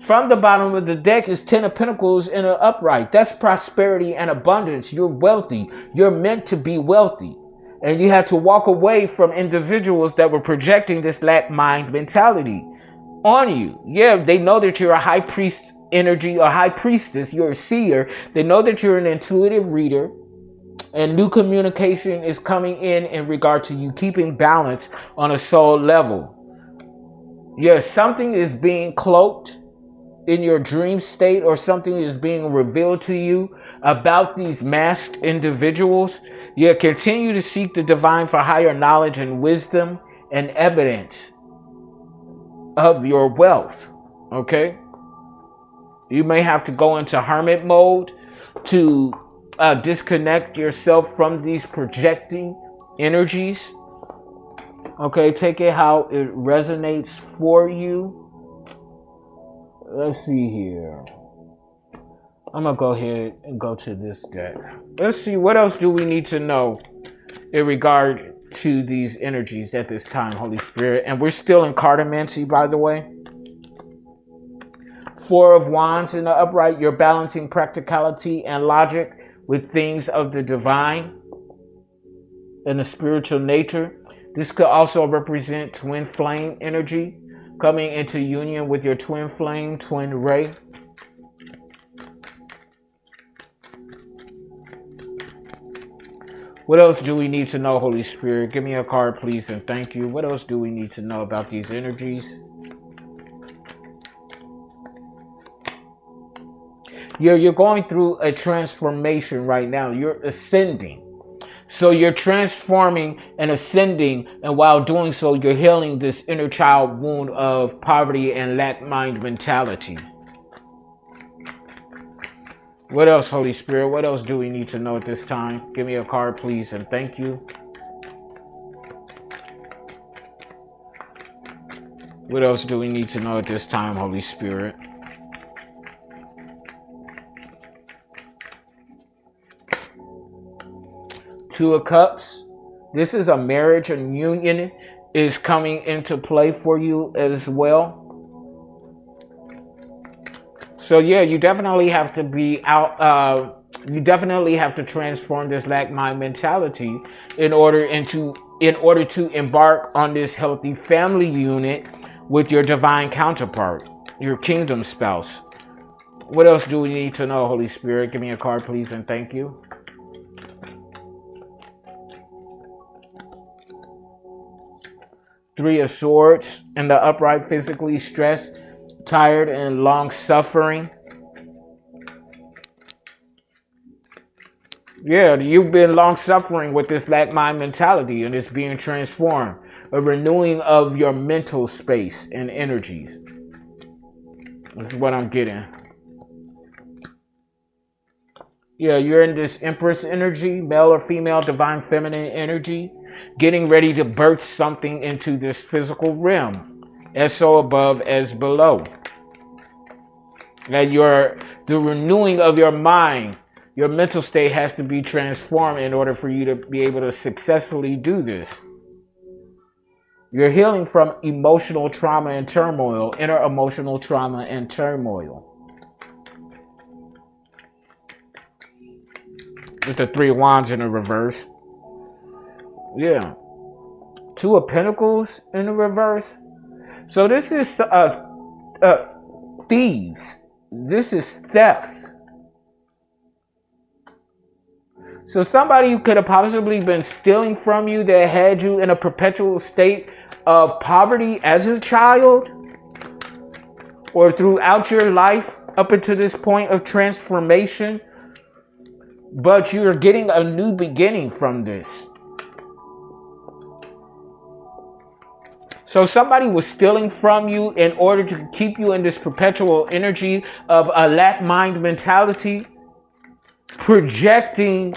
from the bottom of the deck is 10 of Pentacles in an upright. That's prosperity and abundance. You're wealthy. You're meant to be wealthy. And you have to walk away from individuals that were projecting this lack mind mentality on you. Yeah, they know that you're a high priest energy or high priestess. You're a seer. They know that you're an intuitive reader. And new communication is coming in regard to you keeping balance on a soul level. Yeah, something is being cloaked in your dream state, or something is being revealed to you about these masked individuals. Yeah, continue to seek the divine for higher knowledge and wisdom and evidence of your wealth. Okay? You may have to go into hermit mode to disconnect yourself from these projecting energies. Okay, take it how it resonates for you. Let's see here. I'm going to go ahead and go to this deck. Let's see, what else do we need to know in regard to these energies at this time, Holy Spirit? And we're still in cartomancy, by the way. Four of Wands in the upright. You're balancing practicality and logic with things of the divine and the spiritual nature. This could also represent twin flame energy, coming into union with your twin flame, twin ray. What else do we need to know, Holy Spirit? Give me a card, please, and thank you. What else do we need to know about these energies? You're going through a transformation right now. You're ascending. So you're transforming and ascending, and while doing so, you're healing this inner child wound of poverty and lack mind mentality. What else, Holy Spirit? What else do we need to know at this time? Give me a card, please, and thank you. What else do we need to know at this time, Holy Spirit? Two of Cups. This is a marriage and union is coming into play for you as well. So yeah, you definitely have to be out. You definitely have to transform this lack mind mentality in order to embark on this healthy family unit with your divine counterpart, your kingdom spouse. What else do we need to know, Holy Spirit? Give me a card, please, and thank you. Three of Swords in the upright, physically stressed, tired, and long suffering. Yeah, you've been long suffering with this lack mind mentality, and it's being transformed. A renewing of your mental space and energies. This is what I'm getting. Yeah, you're in this Empress energy, male or female, divine feminine energy, getting ready to birth something into this physical realm, as so above as below. And the renewing of your mind, your mental state has to be transformed in order for you to be able to successfully do this. You're healing from emotional trauma and turmoil, inner emotional trauma and turmoil. With the Three of Wands in the reverse. Yeah. Two of Pentacles in the reverse. So this is thieves. This is theft. So somebody could have possibly been stealing from you that had you in a perpetual state of poverty as a child, or throughout your life up until this point of transformation. But you're getting a new beginning from this. So somebody was stealing from you in order to keep you in this perpetual energy of a lack mind mentality, projecting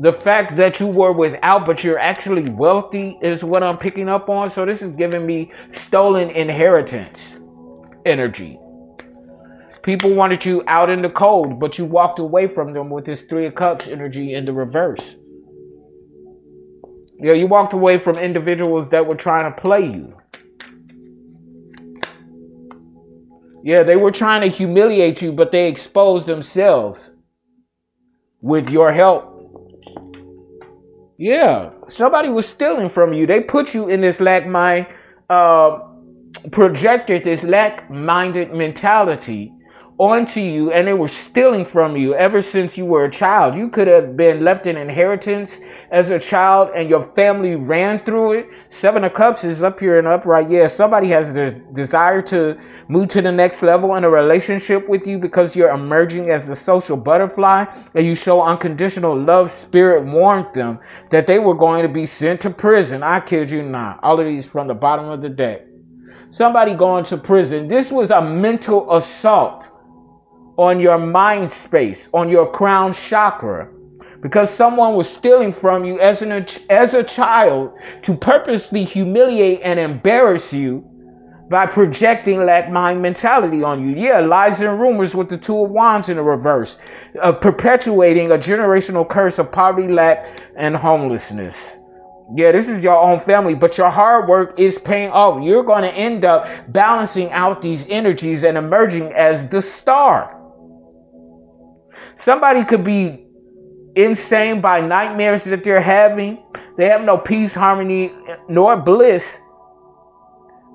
the fact that you were without, but you're actually wealthy is what I'm picking up on. So this is giving me stolen inheritance energy. People wanted you out in the cold, but you walked away from them with this Three of Cups energy in the reverse. Yeah, you walked away from individuals that were trying to play you. Yeah, they were trying to humiliate you, but they exposed themselves with your help. Yeah, somebody was stealing from you. They put you in this lack mind, projected this lack-minded mentality onto you, and they were stealing from you ever since you were a child. You could have been left an inheritance as a child and your family ran through it. Seven of Cups is up here and upright. Yeah, somebody has the desire to move to the next level in a relationship with you because you're emerging as the social butterfly and you show unconditional love. Spirit warned them that they were going to be sent to prison. I kid you not. All of these from the bottom of the deck. Somebody going to prison. This was a mental assault on your mind space, on your crown chakra, because someone was stealing from you as a child to purposely humiliate and embarrass you by projecting lack mind mentality on you. Yeah, lies and rumors with the Two of Wands in the reverse, perpetuating a generational curse of poverty, lack, and homelessness. Yeah, this is your own family, but your hard work is paying off. You're going to end up balancing out these energies and emerging as the star. Somebody could be insane by nightmares that they're having. They have no peace, harmony, nor bliss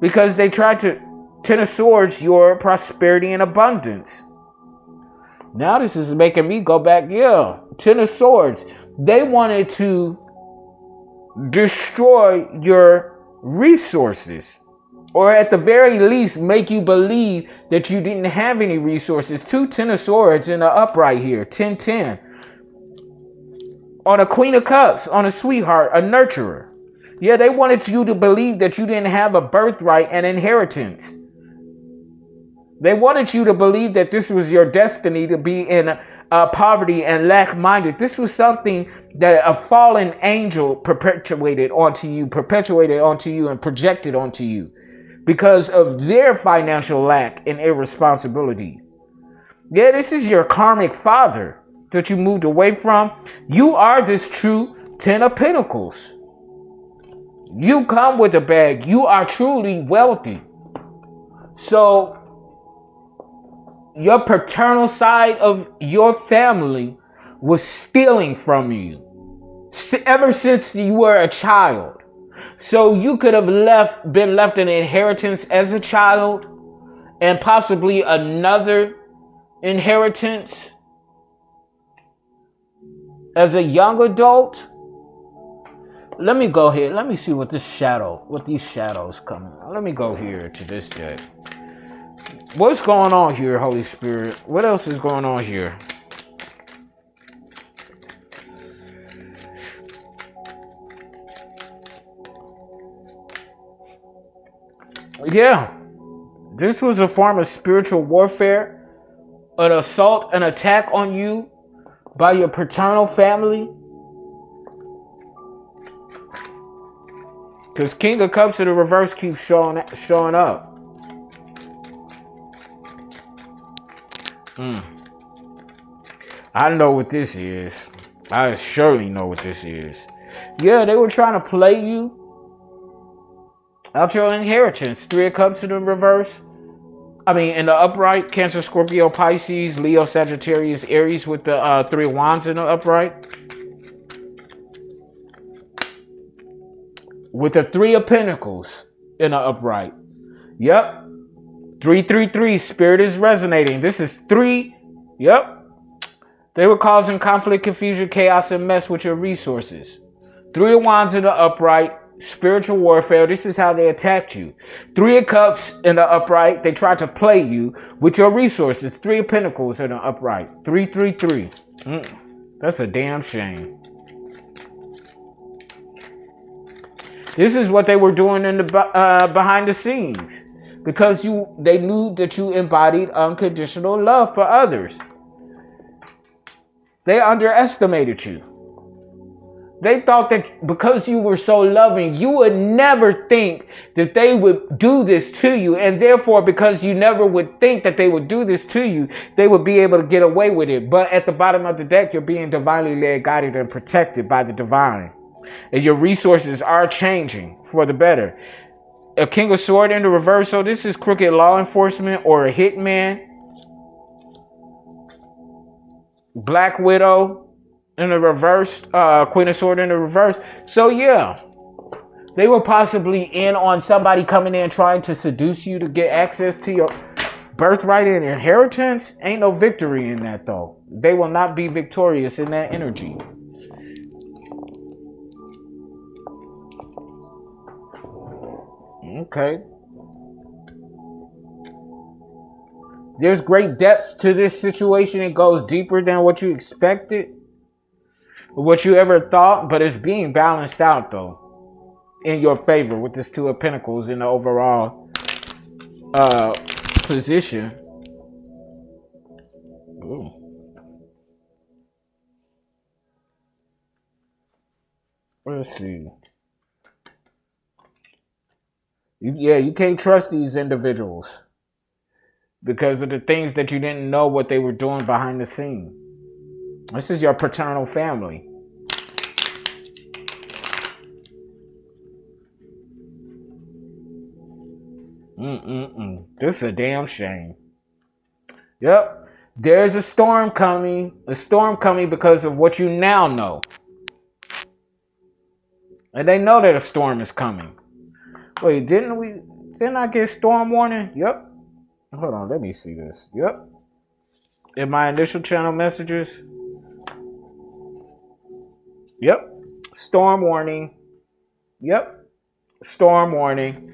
because they tried to Ten of Swords, your prosperity and abundance. Now this is making me go back. Yeah, Ten of Swords. They wanted to destroy your resources, or at the very least make you believe that you didn't have any resources. Two Ten of Swords in the upright here, 10-10. On a Queen of Cups, on a sweetheart, a nurturer. Yeah, they wanted you to believe that you didn't have a birthright and inheritance. They wanted you to believe that this was your destiny to be in poverty and lack-minded. This was something that a fallen angel perpetuated onto you, and projected onto you because of their financial lack and irresponsibility. Yeah, this is your karmic father that you moved away from. You are this true Ten of Pentacles. You come with a bag. You are truly wealthy. So your paternal side of your family was stealing from you ever since you were a child. So you could have been left an inheritance as a child and possibly another inheritance as a young adult. Let me go here. Let me see what these shadows come. Let me go here to this deck. What's going on here, Holy Spirit? What else is going on here? Yeah, this was a form of spiritual warfare, an assault, an attack on you by your paternal family. Because King of Cups in the reverse keeps showing up. I know what this is. I surely know what this is. Yeah, they were trying to play you out your inheritance. Three of Cups in the reverse. In the upright. Cancer, Scorpio, Pisces, Leo, Sagittarius, Aries with the Three of Wands in the upright. With the Three of Pentacles in the upright. Yep. 333. Spirit is resonating. This is 3. Yep. They were causing conflict, confusion, chaos, and mess with your resources. Three of Wands in the upright. Spiritual warfare. This is how they attacked you. Three of Cups in the upright. They tried to play you with your resources. Three of Pentacles in the upright. 333. That's a damn shame. This is what they were doing in the behind the scenes, because they knew that you embodied unconditional love for others. They underestimated you. They thought that because you were so loving, you would never think that they would do this to you. And therefore, because you never would think that they would do this to you, they would be able to get away with it. But at the bottom of the deck, you're being divinely led, guided, and protected by the divine. And your resources are changing for the better. A King of Swords in the reverse. So this is crooked law enforcement or a hitman. Black Widow in the reverse, Queen of Swords in the reverse. So yeah, they were possibly in on somebody coming in trying to seduce you to get access to your birthright and inheritance. Ain't no victory in that though. They will not be victorious in that energy. Okay. There's great depths to this situation. It goes deeper than what you expected, what you ever thought, but it's being balanced out though in your favor with this Two of Pentacles in the overall position. Ooh. Let's see. You can't trust these individuals because of the things that you didn't know what they were doing behind the scene. This is your paternal family. This is a damn shame. Yep. There's a storm coming. A storm coming because of what you now know. And they know that a storm is coming. Wait, didn't I get storm warning? Yep. Hold on, let me see this. Yep. In my initial channel messages. Yep. Storm warning. Yep. Storm warning.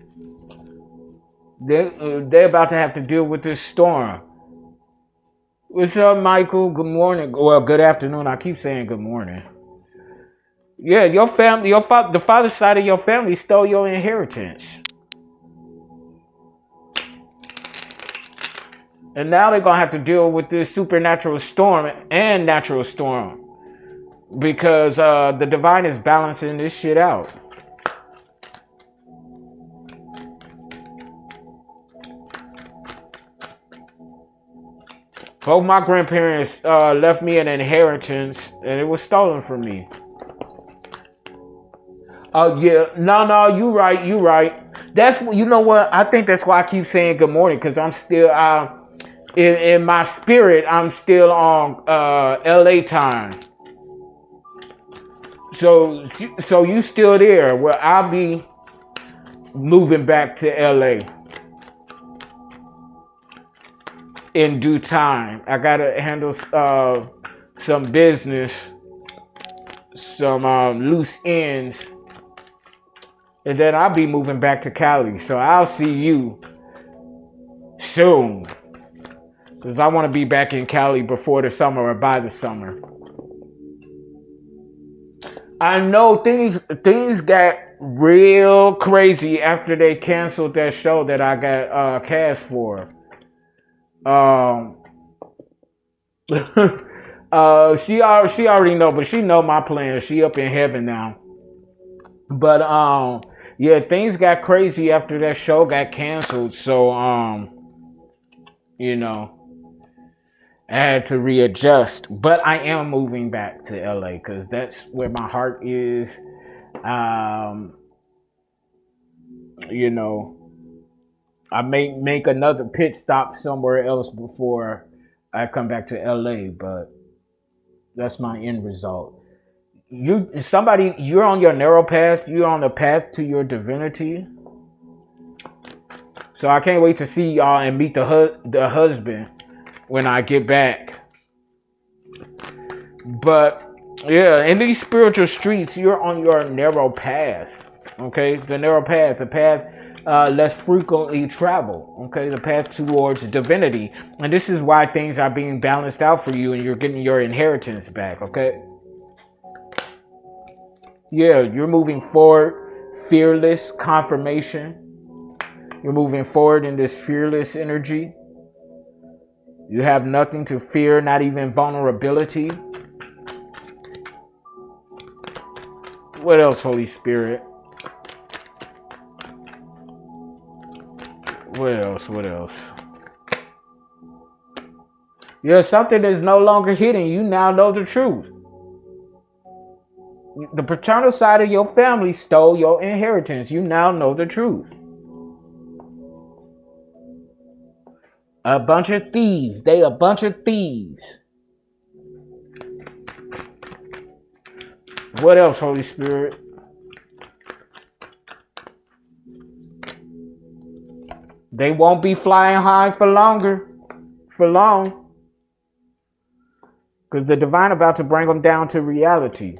They're about to have to deal with this storm. What's up, Michael? Good morning. Well, good afternoon. I keep saying good morning. Yeah, your family, the father's side of your family stole your inheritance. And now they're going to have to deal with this supernatural storm and natural storm. Because the divine is balancing this shit out. Both my grandparents left me an inheritance, and it was stolen from me. Oh yeah, no, you right. That's, you know what? I think that's why I keep saying good morning, because I'm still in my spirit. I'm still on LA time. So you still there? Well, I'll be moving back to LA in due time. I gotta handle some business, some loose ends, and then I'll be moving back to Cali. So I'll see you soon, because I want to be back in Cali before the summer or by the summer. I know things got real crazy after they canceled that show that I got cast for. She already know, but she know my plans. She up in heaven now. But yeah, things got crazy after that show got canceled. So you know, I had to readjust. But I am moving back to LA because that's where my heart is. You know, I may make another pit stop somewhere else before I come back to LA, but that's my end result. You're on your narrow path. You're on the path to your divinity. So I can't wait to see y'all and meet the husband when I get back. But yeah, in these spiritual streets, you're on your narrow path. Okay, the narrow path, the path less frequently traveled. Okay, the path towards divinity, and this is why things are being balanced out for you, and you're getting your inheritance back. Okay. Yeah, you're moving forward fearless confirmation. You're moving forward in this fearless energy. You have nothing to fear, not even vulnerability. What else, Holy Spirit? What else? What else? Yeah, something is no longer hidden. You now know the truth. The paternal side of your family stole your inheritance. You now know the truth. A bunch of thieves. They a bunch of thieves. What else, Holy Spirit? They won't be flying high for long. Because the divine about to bring them down to reality.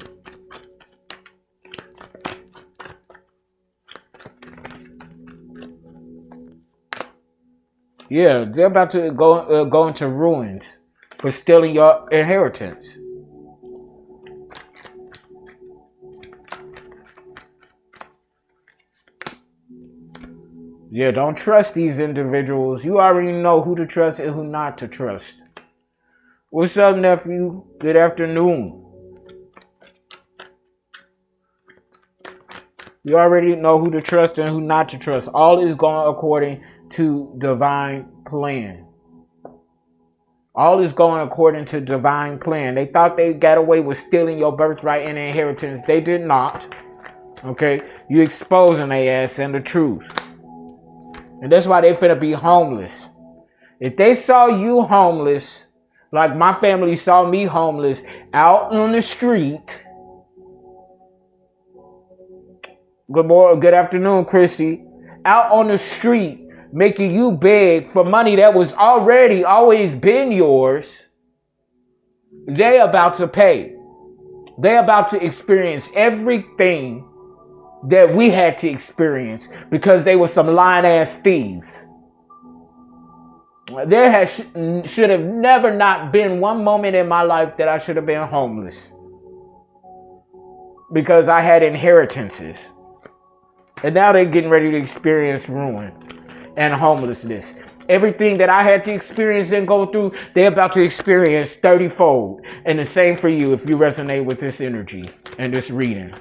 Yeah, they're about to go into ruins for stealing your inheritance. Yeah, don't trust these individuals. You already know who to trust and who not to trust. What's up, nephew? Good afternoon. You already know who to trust and who not to trust. All is going according to divine plan. All is going according to divine plan. They thought they got away with stealing your birthright and inheritance. They did not. Okay? You exposing their ass and the truth. And that's why they finna be homeless. If they saw you homeless, like my family saw me homeless, out on the street. Good afternoon, Christy. Out on the street, making you beg for money that was already always been yours. They about to pay. They about to experience everything that we had to experience because they were some lying ass thieves. There should have never not been one moment in my life that I should have been homeless because I had inheritances. And now they're getting ready to experience ruin and homelessness. Everything that I had to experience and go through, they're about to experience 30-fold. And the same for you if you resonate with this energy and this reading.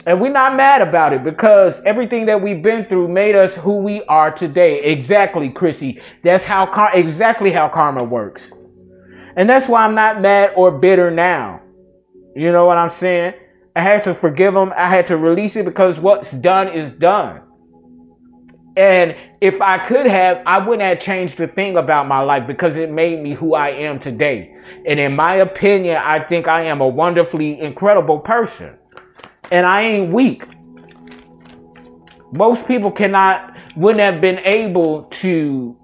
And we're not mad about it because everything that we've been through made us who we are today. Exactly, Chrissy. That's exactly how karma works. And that's why I'm not mad or bitter now. You know what I'm saying? I had to forgive them. I had to release it because what's done is done. And if I could have, I wouldn't have changed a thing about my life because it made me who I am today. And in my opinion, I think I am a wonderfully incredible person. And I ain't weak. Most people wouldn't have been able to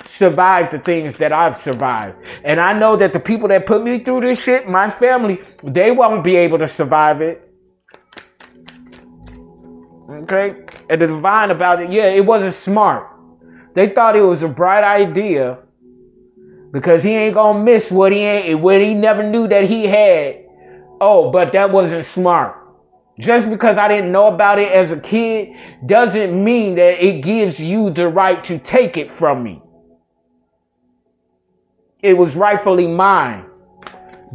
survive the things that I've survived. And I know that the people that put me through this shit, my family, they won't be able to survive it. Okay? And the divine about it, yeah, it wasn't smart. They thought it was a bright idea because he ain't gonna miss what he never knew that he had. Oh, but that wasn't smart. Just because I didn't know about it as a kid doesn't mean that it gives you the right to take it from me. It was rightfully mine.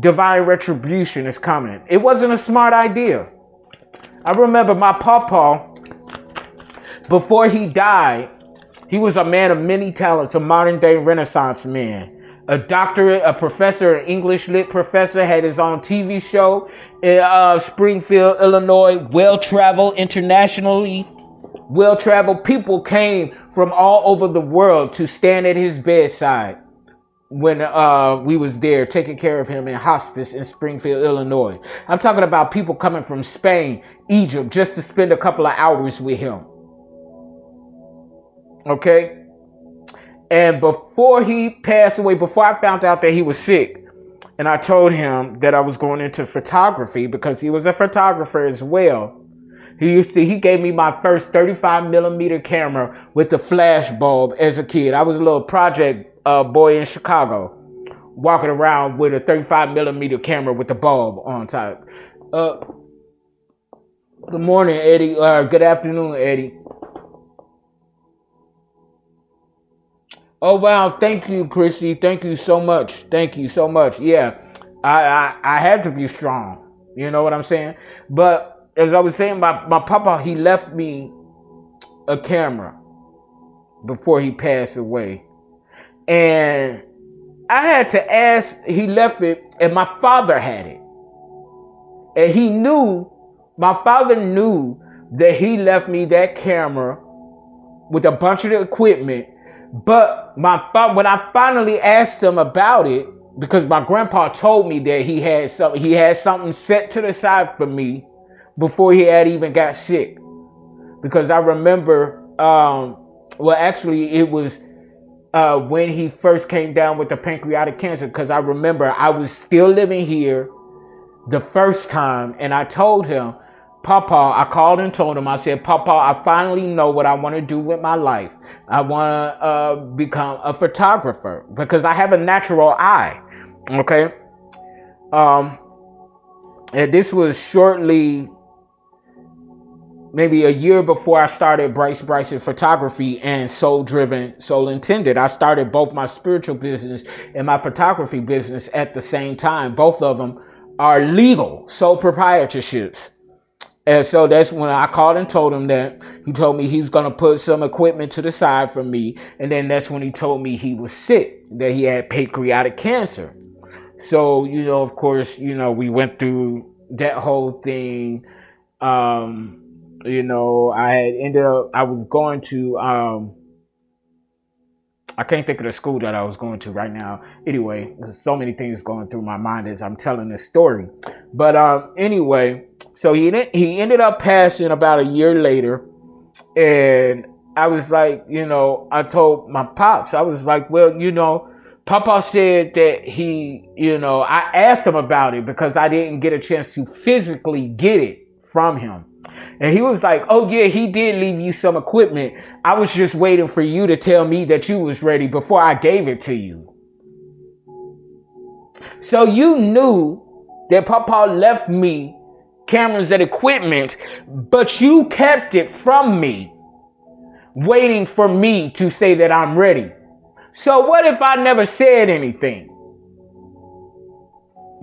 Divine retribution is coming. It wasn't a smart idea. I remember my papa, before he died, he was a man of many talents, a modern day Renaissance man. A doctorate, a professor, an English lit professor, had his own TV show in Springfield, Illinois, well-traveled internationally. Well-traveled people came from all over the world to stand at his bedside when we was there taking care of him in hospice in Springfield, Illinois. I'm talking about people coming from Spain, Egypt, just to spend a couple of hours with him. Okay? And before he passed away, before I found out that he was sick, and I told him that I was going into photography because he was a photographer as well. He gave me my first 35 millimeter camera with the flash bulb as a kid. I was a little project boy in Chicago, walking around with a 35 millimeter camera with the bulb on top. Good morning, Eddie. Good afternoon, Eddie. Oh wow, thank you, Chrissy. Thank you so much. Thank you so much. Yeah, I had to be strong. You know what I'm saying? But as I was saying, my papa, he left me a camera before he passed away. And I had to ask, he left it, and my father had it. And my father knew that he left me that camera with a bunch of the equipment. But when I finally asked him about it, because my grandpa told me that he had something set to the side for me before he had even got sick. Because I remember, well, actually, it was when he first came down with the pancreatic cancer. Because I remember I was still living here the first time, and I told him, Papa, I called and told him, I said, Papa, I finally know what I want to do with my life. I want to become a photographer because I have a natural eye. Okay. And this was shortly, maybe a year before I started Bryson Photography and Soul Driven, Soul Intended. I started both my spiritual business and my photography business at the same time. Both of them are legal, sole proprietorships. And so that's when I called and told him that. He told me he's going to put some equipment to the side for me. And then that's when he told me he was sick, that he had pancreatic cancer. So, of course, we went through that whole thing. I was going to, I can't think of the school that I was going to right now. Anyway, there's so many things going through my mind as I'm telling this story. But anyway, so he ended up passing about a year later. And I was like, I told my pops, I was like, well, Papa said that I asked him about it because I didn't get a chance to physically get it from him. And he was like, oh yeah, he did leave you some equipment. I was just waiting for you to tell me that you was ready before I gave it to you. So you knew that Papa left me cameras and equipment, but you kept it from me, waiting for me to say that I'm ready. So what if I never said anything?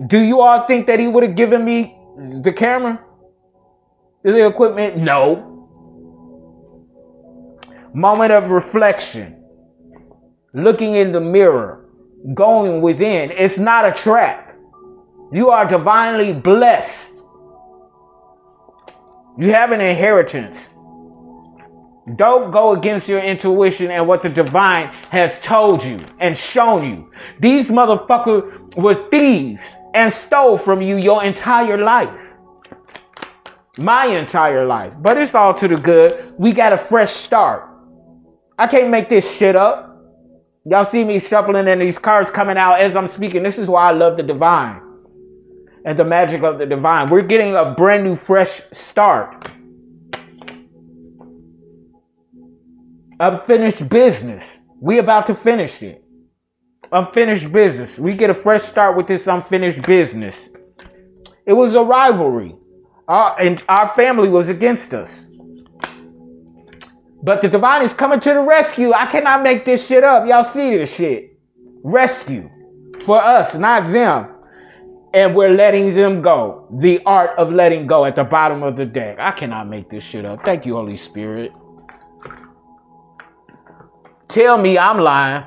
Do you all think that he would have given me the camera? The equipment? No. Moment of reflection. Looking in the mirror. Going within. It's not a trap. You are divinely blessed. You have an inheritance. Don't go against your intuition and what the divine has told you and shown you. These motherfuckers were thieves and stole from you your entire life. My entire life. But it's all to the good. We got a fresh start. I can't make this shit up. Y'all see me shuffling and these cards coming out as I'm speaking. This is why I love the divine and the magic of the divine. We're getting a brand new fresh start. Unfinished business. We about to finish it. Unfinished business. We get a fresh start with this unfinished business. It was a rivalry. And our family was against us. But the divine is coming to the rescue. I cannot make this shit up. Y'all see this shit. Rescue. For us, not them. And we're letting them go. The art of letting go at the bottom of the deck. I cannot make this shit up. Thank you, Holy Spirit. Tell me I'm lying.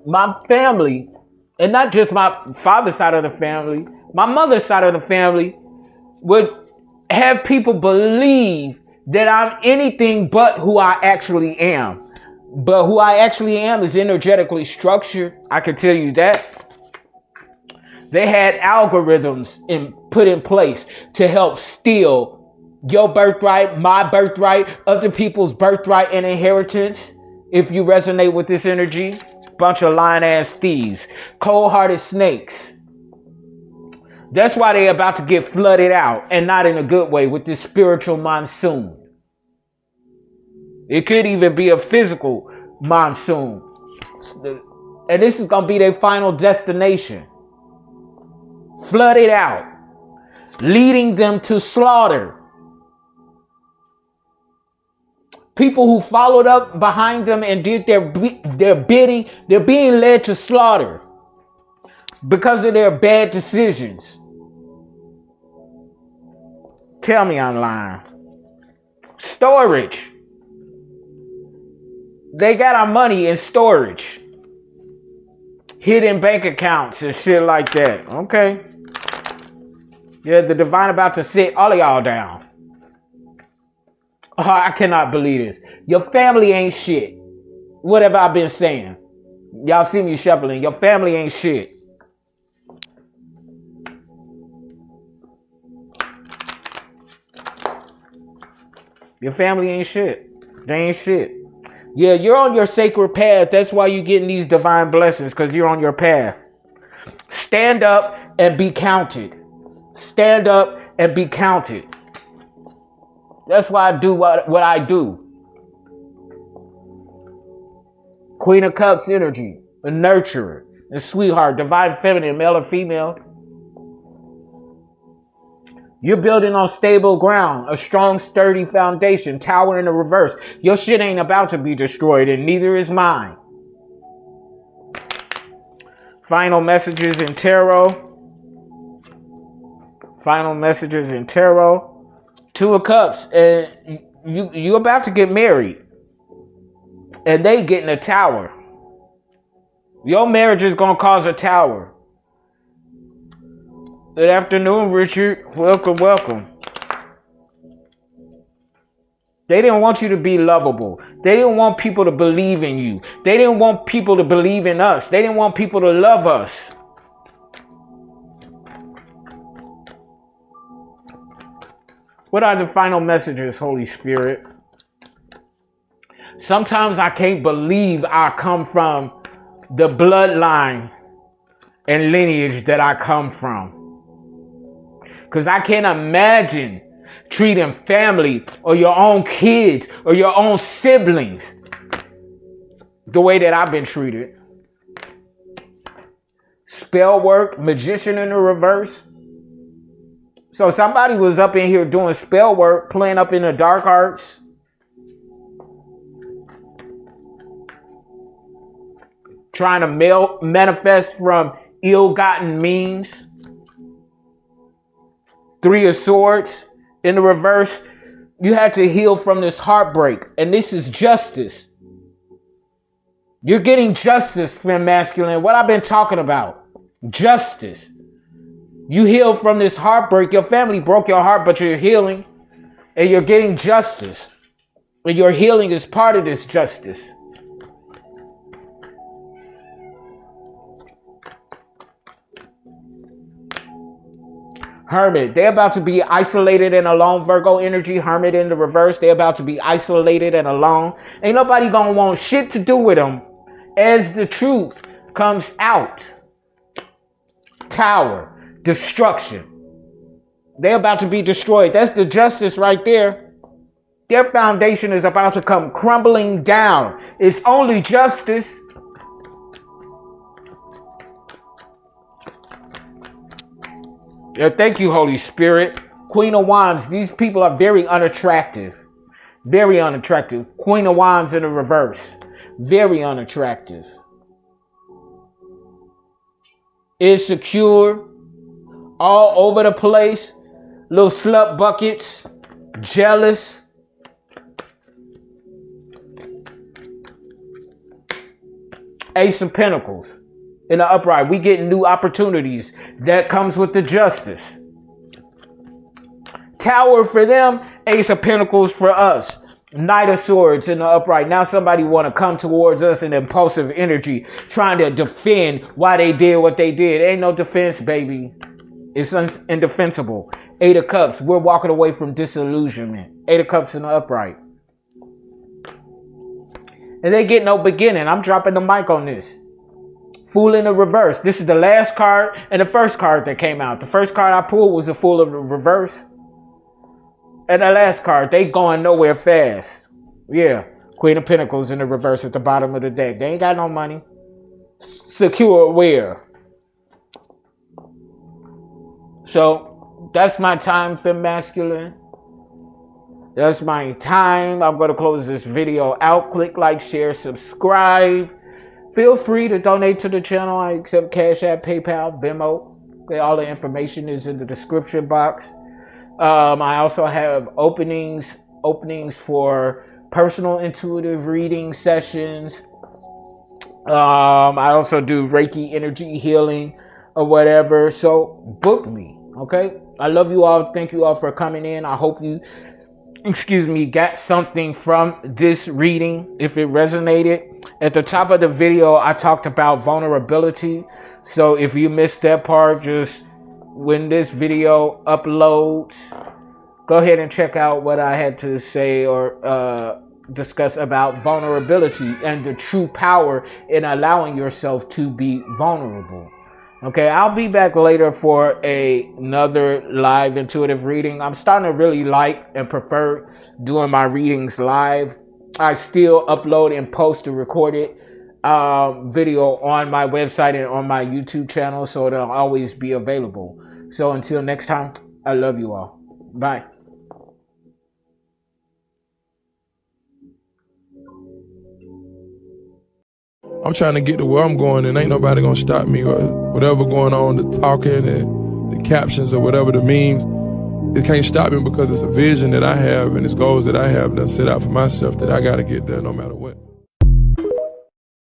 My family, and not just my father's side of the family, my mother's side of the family would have people believe that I'm anything but who I actually am. But who I actually am is energetically structured. I can tell you that. They had algorithms put in place to help steal your birthright, my birthright, other people's birthright and inheritance. If you resonate with this energy, bunch of lying-ass thieves, cold-hearted snakes. That's why they're about to get flooded out, and not in a good way, with this spiritual monsoon. It could even be a physical monsoon. And this is going to be their final destination. flooded out, leading them to slaughter. People who followed up behind them and did their bidding, they're being led to slaughter because of their bad decisions. Tell me I'm lying. Storage. They got our money in storage. Hidden bank accounts and shit like that. Okay. Yeah, the divine about to sit all of y'all down. Oh, I cannot believe this. Your family ain't shit. What have I been saying? Y'all see me shuffling. Your family ain't shit. Your family ain't shit. They ain't shit. Yeah, you're on your sacred path. That's why you're getting these divine blessings, because you're on your path. Stand up and be counted. Stand up and be counted. That's why I do what I do. Queen of Cups energy, a nurturer, a sweetheart, divine feminine, male or female. You're building on stable ground, a strong, sturdy foundation, tower in the reverse. Your shit ain't about to be destroyed, and neither is mine. Final messages in tarot. Final messages in tarot. Two of Cups, and you about to get married, and they get in a tower. Your marriage is gonna cause a tower. Good afternoon, Richard. Welcome, welcome. They didn't want you to be lovable. They didn't want people to believe in you. They didn't want people to believe in us. They didn't want people to love us. What are the final messages, Holy Spirit? Sometimes I can't believe I come from the bloodline and lineage that I come from. Because I can't imagine treating family or your own kids or your own siblings the way that I've been treated. Spell work, magician in the reverse. So somebody was up in here doing spell work, playing up in the dark arts. Trying to manifest from ill-gotten means. Three of Swords in the reverse. You had to heal from this heartbreak. And this is justice. You're getting justice, Femme Masculine. What I've been talking about. Justice. You healed from this heartbreak. Your family broke your heart, but you're healing. And you're getting justice. And your healing is part of this justice. Hermit, they're about to be isolated and alone. Virgo energy, Hermit in the reverse. They're about to be isolated and alone. Ain't nobody gonna want shit to do with them as the truth comes out. Tower, destruction. They're about to be destroyed. That's the justice right there. Their foundation is about to come crumbling down. It's only justice. Yeah, thank you, Holy Spirit. Queen of Wands. These people are very unattractive. Very unattractive. Queen of Wands in the reverse. Very unattractive. Insecure. All over the place. Little slut buckets. Jealous. Ace of Pentacles. In the upright, we get new opportunities. That comes with the justice. Tower for them, Ace of Pentacles for us. Knight of Swords in the upright. Now somebody want to come towards us in impulsive energy, trying to defend why they did what they did. Ain't no defense, baby. It's indefensible. Eight of Cups, we're walking away from disillusionment. Eight of Cups in the upright. And they get no beginning. I'm dropping the mic on this. Fool in the reverse. This is the last card and the first card that came out. The first card I pulled was the Fool of the reverse. And the last card, they going nowhere fast. Yeah. Queen of Pentacles in the reverse at the bottom of the deck. They ain't got no money. Secure where? So that's my time, Fem Masculine. That's my time. I'm going to close this video out. Click like, share, subscribe. Feel free to donate to the channel. I accept Cash App, PayPal, Venmo. Okay, all the information is in the description box. I also have openings for personal intuitive reading sessions. I also do Reiki energy healing or whatever. So book me, okay? I love you all. Thank you all for coming in. I hope you, got something from this reading. If it resonated, at the top of the video, I talked about vulnerability. So if you missed that part, just when this video uploads, go ahead and check out what I had to say or discuss about vulnerability and the true power in allowing yourself to be vulnerable. Okay, I'll be back later for another live intuitive reading. I'm starting to really like and prefer doing my readings live. I still upload and post a recorded video on my website and on my YouTube channel, so it'll always be available. So until next time, I love you all. Bye. I'm trying to get to where I'm going, and ain't nobody gonna stop me. Or whatever going on, the talking and the captions or whatever the memes, it can't stop me because it's a vision that I have and it's goals that I have that I set out for myself that I gotta get there no matter what.